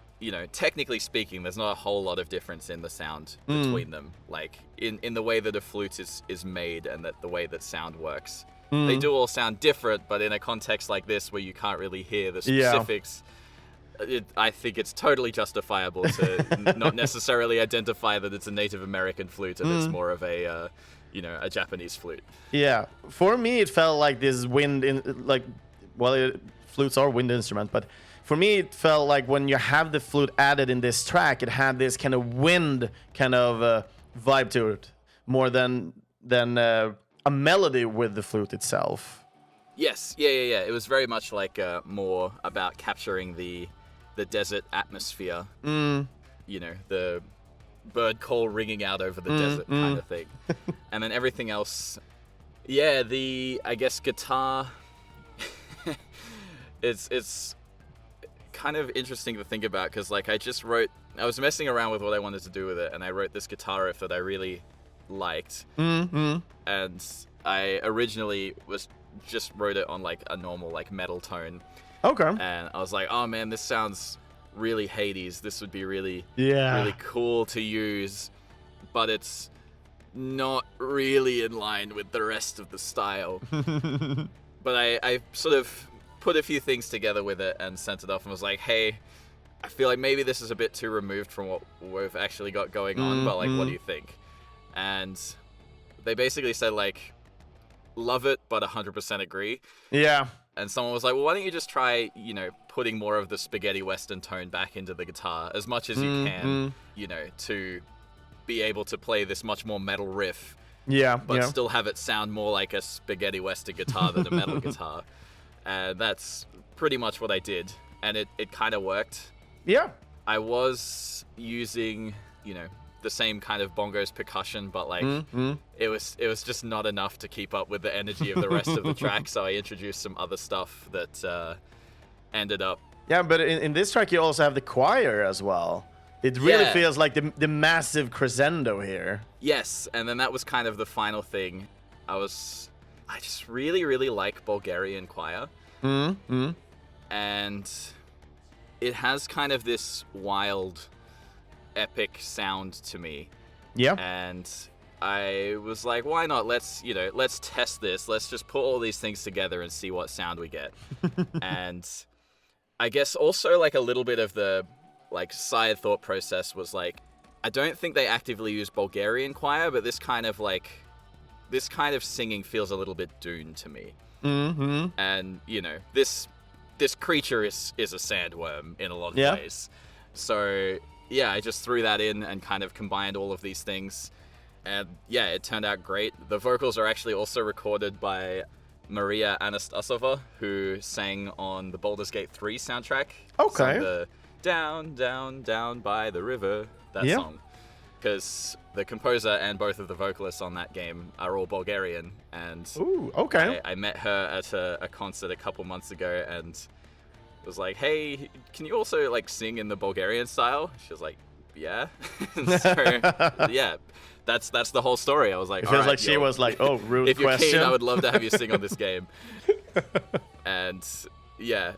technically speaking, there's not a whole lot of difference in the sound between them. Like in the way that a flute is made and that the way that sound works. They do all sound different, but in a context like this where you can't really hear the specifics, I think it's totally justifiable to not necessarily identify that it's a Native American flute and it's more of a Japanese flute. Yeah, for me it felt like this flutes are wind instrument, but for me it felt like when you have the flute added in this track, it had this kind of wind kind of vibe to it, more than a melody with the flute itself. Yes, yeah. It was very much like more about capturing the desert atmosphere. The bird call ringing out over the desert kind of thing. And then everything else, I guess guitar, it's kind of interesting to think about because like I was messing around with what I wanted to do with it, and I wrote this guitar riff that I really liked. And I originally just wrote it on like a normal like metal tone. Okay. And I was like, oh man, this sounds really Hades. This would be really cool to use, but it's not really in line with the rest of the style. But I sort of put a few things together with it and sent it off and was like, hey, I feel like maybe this is a bit too removed from what we've actually got going on, but like, what do you think? And they basically said like, love it, but 100% agree. Yeah. And someone was like, well, why don't you just try, putting more of the spaghetti western tone back into the guitar as much as you can, to be able to play this much more metal riff. Yeah. But still have it sound more like a spaghetti western guitar than a metal guitar. And that's pretty much what I did. And it kind of worked. Yeah. I was using, the same kind of bongos percussion, but like it was just not enough to keep up with the energy of the rest of the track, so I introduced some other stuff that ended up... Yeah, but in this track you also have the choir as well. It really feels like the massive crescendo here. Yes, and then that was kind of the final thing. I just really, really like Bulgarian choir. And it has kind of this wild, epic sound to me. Yeah. And I was like, why not? Let's test this. Let's just put all these things together and see what sound we get. And I guess also like a little bit of the like side thought process was like, I don't think they actively use Bulgarian choir, but this kind of singing feels a little bit Dune to me. And this creature is a sandworm in a lot of ways. So yeah, I just threw that in and kind of combined all of these things. And yeah, it turned out great. The vocals are actually also recorded by Maria Anastasova, who sang on the Baldur's Gate 3 soundtrack. Okay. Sang the Down, Down, Down by the River, that song. Because the composer and both of the vocalists on that game are all Bulgarian. And I met her at a concert a couple months ago and was like, hey, can you also like sing in the Bulgarian style? She was like, yeah. So yeah, that's the whole story. I was like, it feels like she was like, oh, rude if question. If you're keen, I would love to have you sing on this game. And yeah,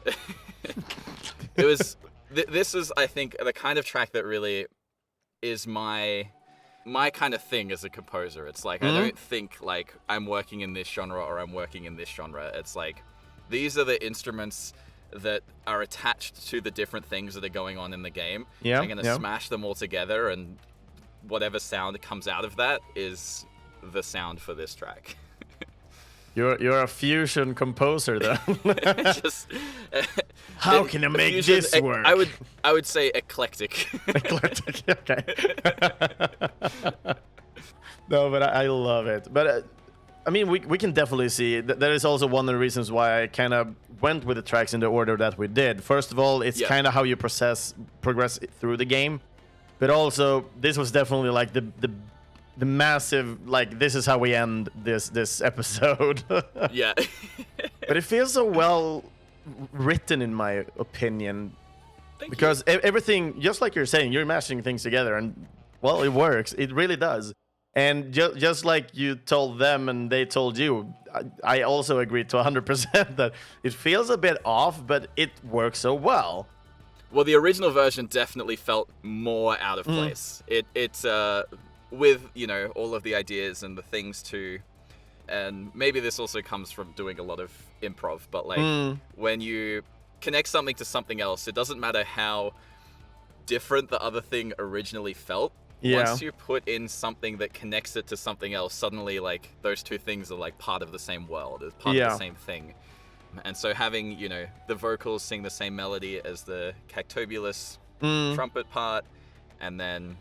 It was. This is, I think, the kind of track that really is my kind of thing as a composer. It's like I don't think like I'm working in this genre or I'm working in this genre. It's like these are the instruments that are attached to the different things that are going on in the game. Yeah, I'm gonna smash them all together, and whatever sound comes out of that is the sound for this track. You're a fusion composer, though. Just How can I make fusion, this work? I would say eclectic. Eclectic, okay. No, but I love it. But I mean, we can definitely see that is also one of the reasons why I kind of went with the tracks in the order that we did. First of all, it's kind of how you progress through the game, but also this was definitely like the massive, like, this is how we end this episode. Yeah. But it feels so well written, in my opinion. Thank because everything, just like you're saying, you're mashing things together, and, well, it works. It really does. And just like you told them and they told you, I also agree to 100% that it feels a bit off, but it works so well. Well, the original version definitely felt more out of place. It's with, you know, all of the ideas and the things to, and maybe this also comes from doing a lot of improv, but like when you connect something to something else, it doesn't matter how different the other thing originally felt. Once you put in something that connects it to something else, suddenly like those two things are like part of the same world, it's part of the same thing. And so having, you know, the vocals sing the same melody as the Cactobulos trumpet part, and then,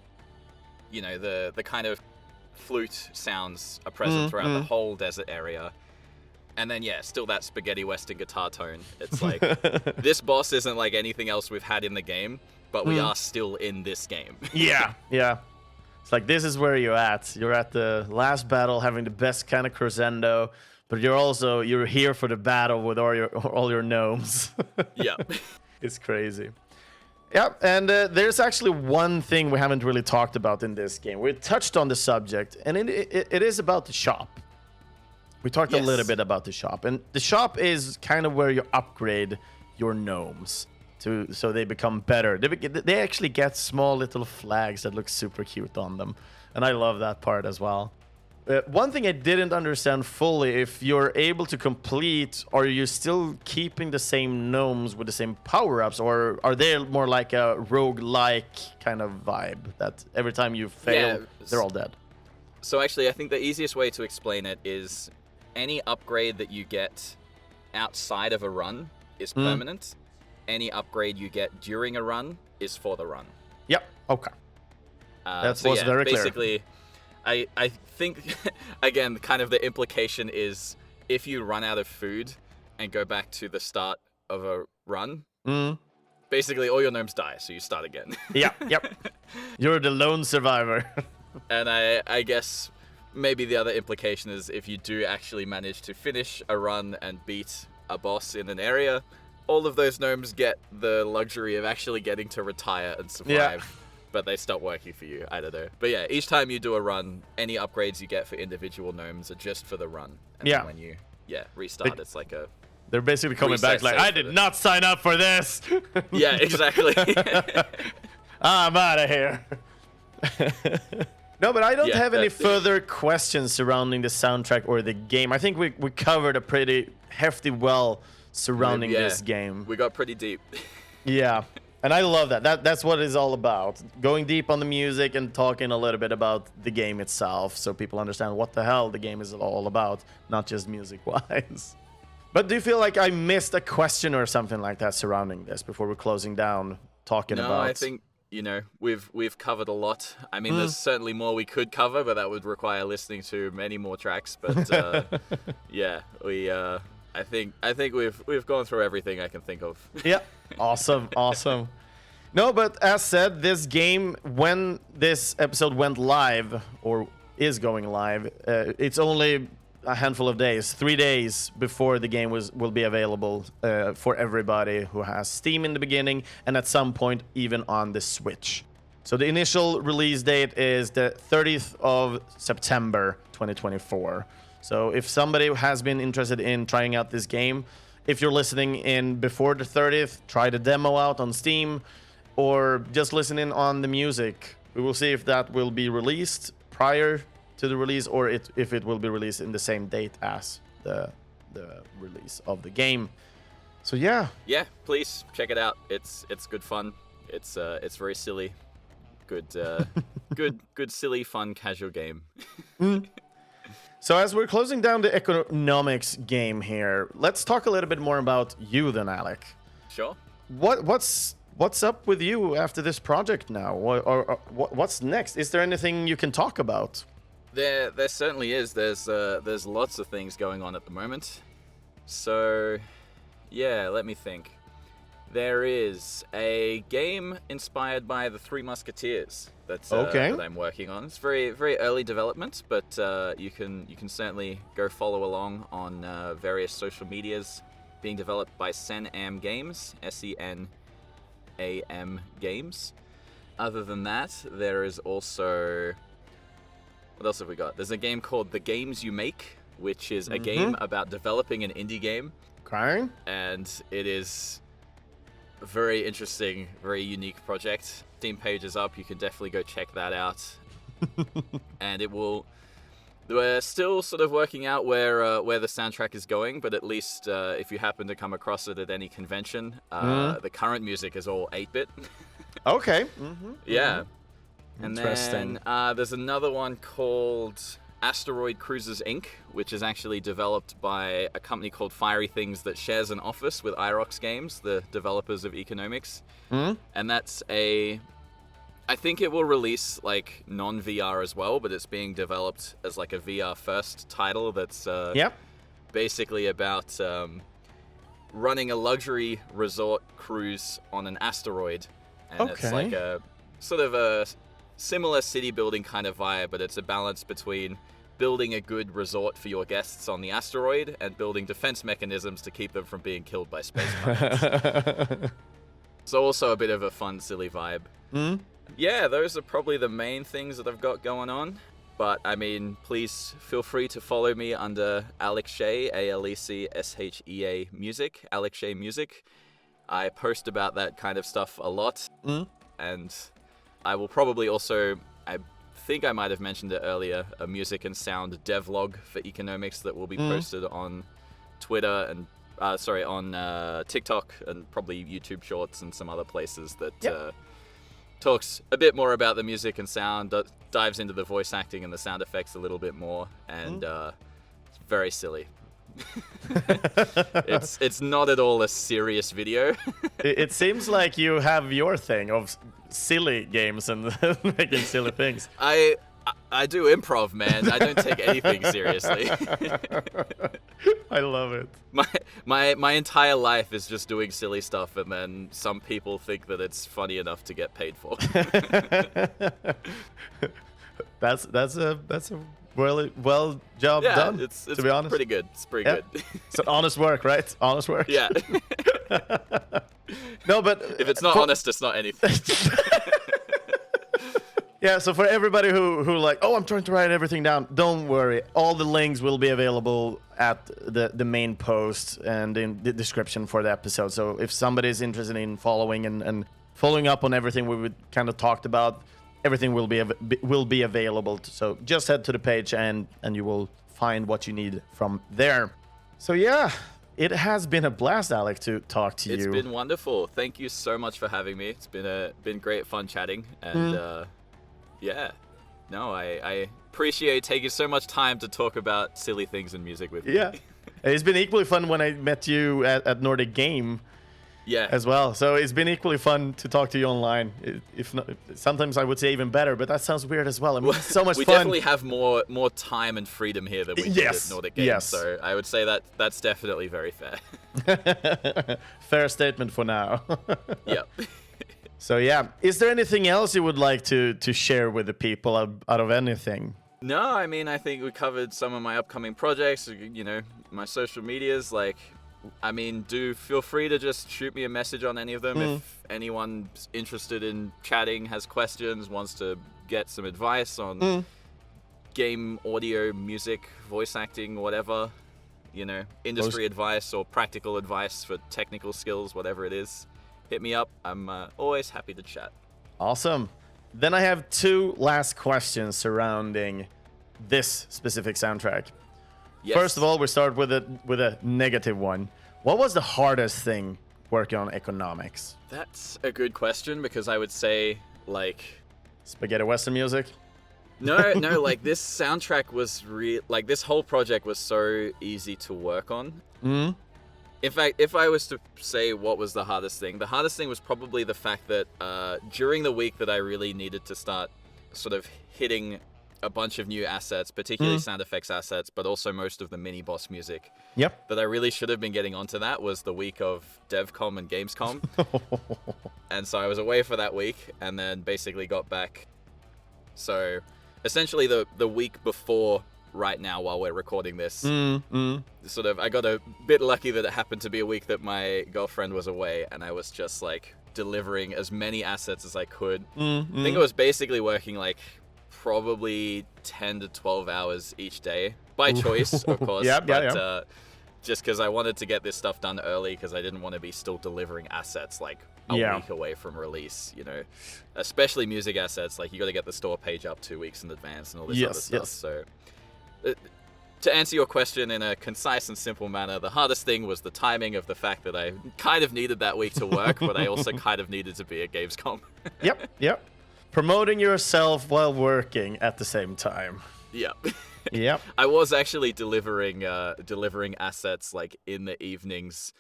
you know, the kind of flute sounds are present throughout the whole desert area. And then, yeah, still that spaghetti western guitar tone. It's like, this boss isn't like anything else we've had in the game, but we are still in this game. Yeah. It's like, this is where you're at. You're at the last battle, having the best kind of crescendo, but you're here for the battle with all your gnomes. Yeah. It's crazy. Yeah, and there's actually one thing we haven't really talked about in this game. We touched on the subject, and it is about the shop. We talked a little bit about the shop, and the shop is kind of where you upgrade your gnomes so they become better. They actually get small little flags that look super cute on them, and I love that part as well. One thing I didn't understand fully, if you're able to complete, are you still keeping the same gnomes with the same power-ups, or are they more like a rogue-like kind of vibe, that every time you fail, they're all dead? So actually, I think the easiest way to explain it is any upgrade that you get outside of a run is permanent. Any upgrade you get during a run is for the run. Yep, okay. That was very clear. Basically, I think, again, kind of the implication is if you run out of food and go back to the start of a run, basically all your gnomes die, so you start again. Yep. You're the lone survivor. And I guess maybe the other implication is if you do actually manage to finish a run and beat a boss in an area, all of those gnomes get the luxury of actually getting to retire and survive. But they stop working for you. I don't know. But yeah, each time you do a run, any upgrades you get for individual gnomes are just for the run. And then when you restart, it's like a... They're basically coming back like, I did not sign up for this. Yeah, exactly. I'm out of here. No, but I don't have any further questions surrounding the soundtrack or the game. I think we covered a pretty hefty well surrounding this game. We got pretty deep. Yeah. And I love that. That's what it's all about. Going deep on the music and talking a little bit about the game itself, so people understand what the hell the game is all about, not just music-wise. But do you feel like I missed a question or something like that surrounding this before we're closing down, talking about... No, I think, you know, we've covered a lot. I mean, there's certainly more we could cover, but that would require listening to many more tracks. But yeah, I think we've gone through everything I can think of. Yeah, awesome. No, but as said, this game, when this episode went live, or is going live, it's only a handful of days, 3 days before the game will be available for everybody who has Steam in the beginning, and at some point even on the Switch. So the initial release date is the 30th of September 2024. So if somebody has been interested in trying out this game, if you're listening in before the 30th, try the demo out on Steam, or just listen in on the music. We will see if that will be released prior to the release, or if it will be released in the same date as the release of the game. So yeah, please check it out. It's good fun. It's very silly. Good silly fun casual game. So as we're closing down the Eco-gnome-y game here, let's talk a little bit more about you then, Alec. Sure. What's up with you after this project now? Or what's next? Is there anything you can talk about? There certainly is. There's lots of things going on at the moment. So, yeah, let me think. There is a game inspired by the Three Musketeers that I'm working on. It's very early development, but you can certainly go follow along on various social medias. Being developed by Senam Games, SENAM Games. Other than that, there is also, what else have we got? There's a game called The Games You Make, which is a game about developing an indie game. Okay. And it is a very interesting, very unique project. Steam page is up. You can definitely go check that out. And we're still sort of working out where the soundtrack is going, but at least if you happen to come across it at any convention, the current music is all 8-bit. Okay. Yeah. And Interesting. then there's another one called Asteroid Cruisers Inc., which is actually developed by a company called Fiery Things that shares an office with Irox Games, the developers of EcoGnomix. And that's I think it will release like non-VR as well, but it's being developed as like a VR first title that's basically about running a luxury resort cruise on an asteroid. And it's like a sort of a similar city building kind of vibe, but it's a balance between building a good resort for your guests on the asteroid and building defense mechanisms to keep them from being killed by space pilots. So also a bit of a fun, silly vibe. Yeah, those are probably the main things that I've got going on. But, I mean, please feel free to follow me under Alec Shea, ALECSHEA Music, Alec Shea Music. I post about that kind of stuff a lot. And I will probably also, I think I might have mentioned it earlier, a music and sound devlog for Economix that will be posted on Twitter and, on TikTok and probably YouTube Shorts and some other places that talks a bit more about the music and sound, dives into the voice acting and the sound effects a little bit more, and it's very silly. It's not at all a serious video. It seems like you have your thing of silly games and making silly things. I do improv, man. I don't take anything seriously. I love it. My entire life is just doing silly stuff, and then some people think that it's funny enough to get paid for. That's a well job done. It's to be honest, pretty good. It's pretty good. It's honest work, right? Honest work. Yeah. No, but if it's not honest, it's not anything. Yeah, so for everybody who like, oh, I'm trying to write everything down, don't worry. All the links will be available at the main post and in the description for the episode. So if somebody is interested in following and following up on everything we kind of talked about, everything will be available. So just head to the page and you will find what you need from there. So yeah, it has been a blast, Alec, to talk to you. It's been wonderful. Thank you so much for having me. It's been great fun chatting, and yeah, no, I appreciate taking so much time to talk about silly things in music with you. Yeah, it's been equally fun when I met you at Nordic Game. Yeah, as well. So it's been equally fun to talk to you online. If not, sometimes I would say even better, but that sounds weird as well. I mean, it's so much we fun. We definitely have more time and freedom here than we did at Nordic Game. Yes. So I would say that's definitely very fair. Fair statement for now. Yep. So yeah, is there anything else you would like to share with the people out of anything? No, I mean, I think we covered some of my upcoming projects, you know, my social medias. Like, I mean, do feel free to just shoot me a message on any of them. If anyone's interested in chatting, has questions, wants to get some advice on game, audio, music, voice acting, whatever, industry advice or practical advice for technical skills, whatever it is, hit me up. I'm always happy to chat. Awesome. Then I have 2 last questions surrounding this specific soundtrack. Yes. First of all, we start with a negative one. What was the hardest thing working on EcoGnomix? That's a good question, because I would say, like... Spaghetti Western music? No, like, this soundtrack was this whole project was so easy to work on. Mm-hmm. In fact, if I was to say what was the hardest thing was probably the fact that during the week that I really needed to start sort of hitting a bunch of new assets, particularly sound effects assets, but also most of the mini-boss music. Yep. That I really should have been getting onto that was the week of DevCom and Gamescom. And so I was away for that week, and then basically got back. So essentially the week before right now, while we're recording this, sort of, I got a bit lucky that it happened to be a week that my girlfriend was away, and I was just like delivering as many assets as I could. I think I was basically working like probably 10 to 12 hours each day by choice, of course. Just because I wanted to get this stuff done early, because I didn't want to be still delivering assets like a week away from release, especially music assets. Like, you got to get the store page up 2 weeks in advance and all this other stuff. So to answer your question in a concise and simple manner, the hardest thing was the timing of the fact that I kind of needed that week to work, but I also kind of needed to be at Gamescom. Yep. Promoting yourself while working at the same time. Yep. I was actually delivering assets like in the evenings,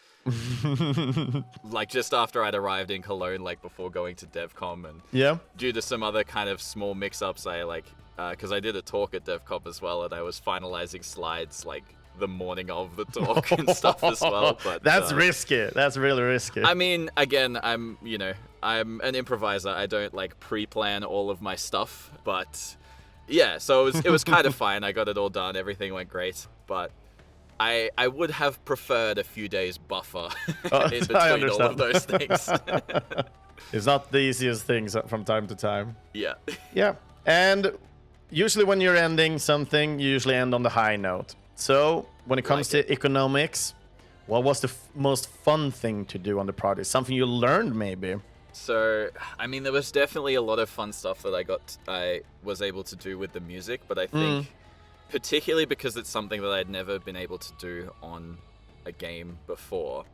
like just after I'd arrived in Cologne, like before going to DevCom, and due to some other kind of small mix-ups, I because I did a talk at DevCom as well, and I was finalizing slides like the morning of the talk and stuff as well. But that's risky. That's really risky. I mean, again, I'm an improviser. I don't like pre-plan all of my stuff, but yeah, so it was kind of fine. I got it all done. Everything went great, but I would have preferred a few days buffer in between all of those things. It's not the easiest things from time to time. Yeah. And usually when you're ending something, you usually end on the high note. So when it comes to EcoGnomix, what was the most fun thing to do on the project? Something you learned, maybe? So, I mean, there was definitely a lot of fun stuff that I was able to do with the music, but I think particularly because it's something that I'd never been able to do on a game before,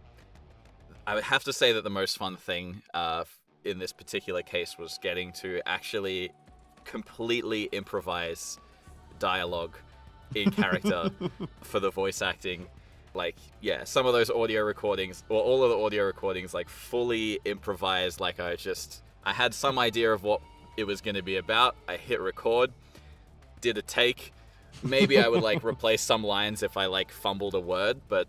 I would have to say that the most fun thing in this particular case was getting to actually completely improvise dialogue in character for the voice acting. Like, yeah, some of those audio recordings, or all of the audio recordings, like fully improvised. Like, I had some idea of what it was going to be about. I hit record, did a take. Maybe I would like replace some lines if I like fumbled a word, but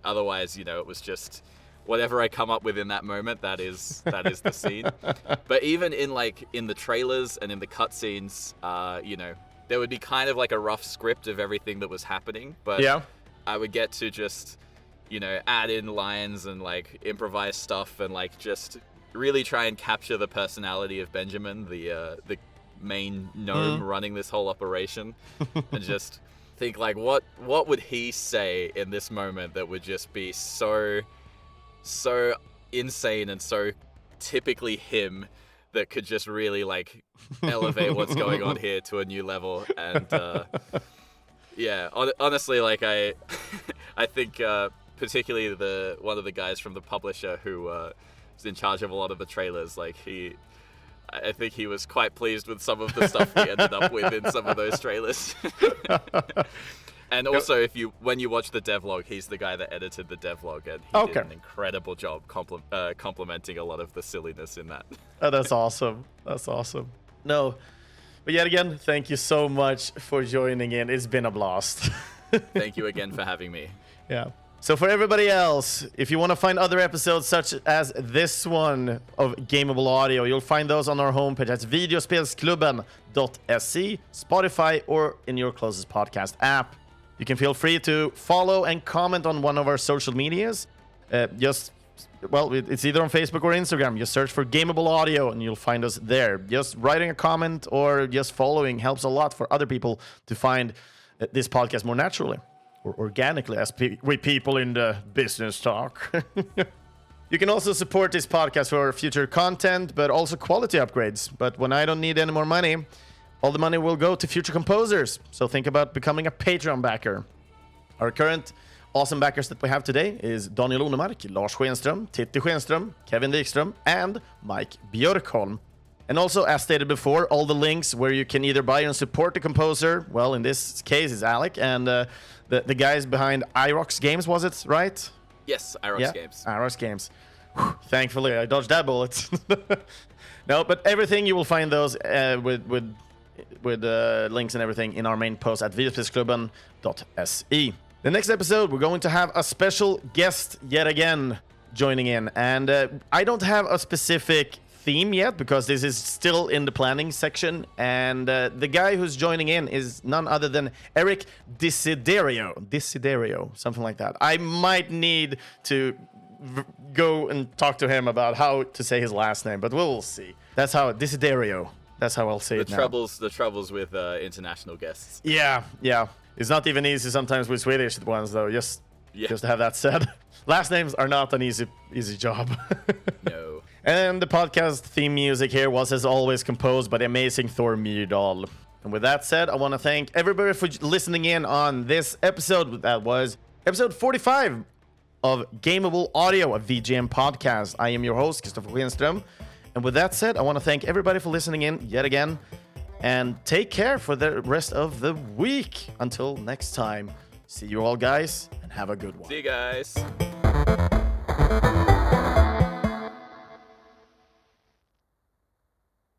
otherwise, it was just whatever I come up with in that moment. That is the scene. But even in the trailers and in the cutscenes, there would be kind of like a rough script of everything that was happening. But I would get to just, add in lines and like improvise stuff and like just really try and capture the personality of Benjamin, the main gnome running this whole operation, and just think like, what would he say in this moment that would just be so insane and so typically him, that could just really like elevate what's going on here to a new level. And yeah, honestly, like I think particularly one of the guys from the publisher who was in charge of a lot of the trailers, like I think he was quite pleased with some of the stuff we ended up with in some of those trailers. And also, when you watch the devlog, he's the guy that edited the devlog, and he did an incredible job complimenting a lot of the silliness in that. Oh, that's awesome. That's awesome. No, but yet again, thank you so much for joining in. It's been a blast. Thank you again for having me. Yeah. So for everybody else, if you want to find other episodes such as this one of Gameable Audio, you'll find those on our homepage at videospelsklubben.se, Spotify, or in your closest podcast app. You can feel free to follow and comment on one of our social medias. It's either on Facebook or Instagram. Just search for Gameable Audio and you'll find us there. Just writing a comment or just following helps a lot for other people to find this podcast more naturally. or organically, as we people in the business talk. You can also support this podcast for future content, but also quality upgrades. But when I don't need any more money, all the money will go to future composers. So think about becoming a Patreon backer. Our current awesome backers that we have today is Daniel Onemark, Lars Schenström, Titti Schenström, Kevin Wikström, and Mike Björkholm. And also, as stated before, all the links where you can either buy and support the composer, well, in this case, is Alec, and the guys behind Irox Games, was it, right? Yes, Irox Games. Irox Games. Whew, thankfully, I dodged that bullet. No, but everything, you will find those with links and everything in our main post at videospelsklubben.se. The next episode, we're going to have a special guest yet again joining in. And I don't have a specific theme yet because this is still in the planning section. And the guy who's joining in is none other than Eric Desiderio, something like that. I might need to go and talk to him about how to say his last name, but we'll see. That's how Desiderio. That's how I'll say it now. The troubles with international guests. Yeah. It's not even easy sometimes with Swedish ones, though. Just to have that said. Last names are not an easy job. No. And the podcast theme music here was, as always, composed by the amazing Thor Myrdal. And with that said, I want to thank everybody for listening in on this episode. That was episode 45 of Gameable Audio, a VGM podcast. I am your host, Kristoffer Schenström. And with that said, I want to thank everybody for listening in yet again. And take care for the rest of the week. Until next time, see you all, guys, and have a good one. See you guys.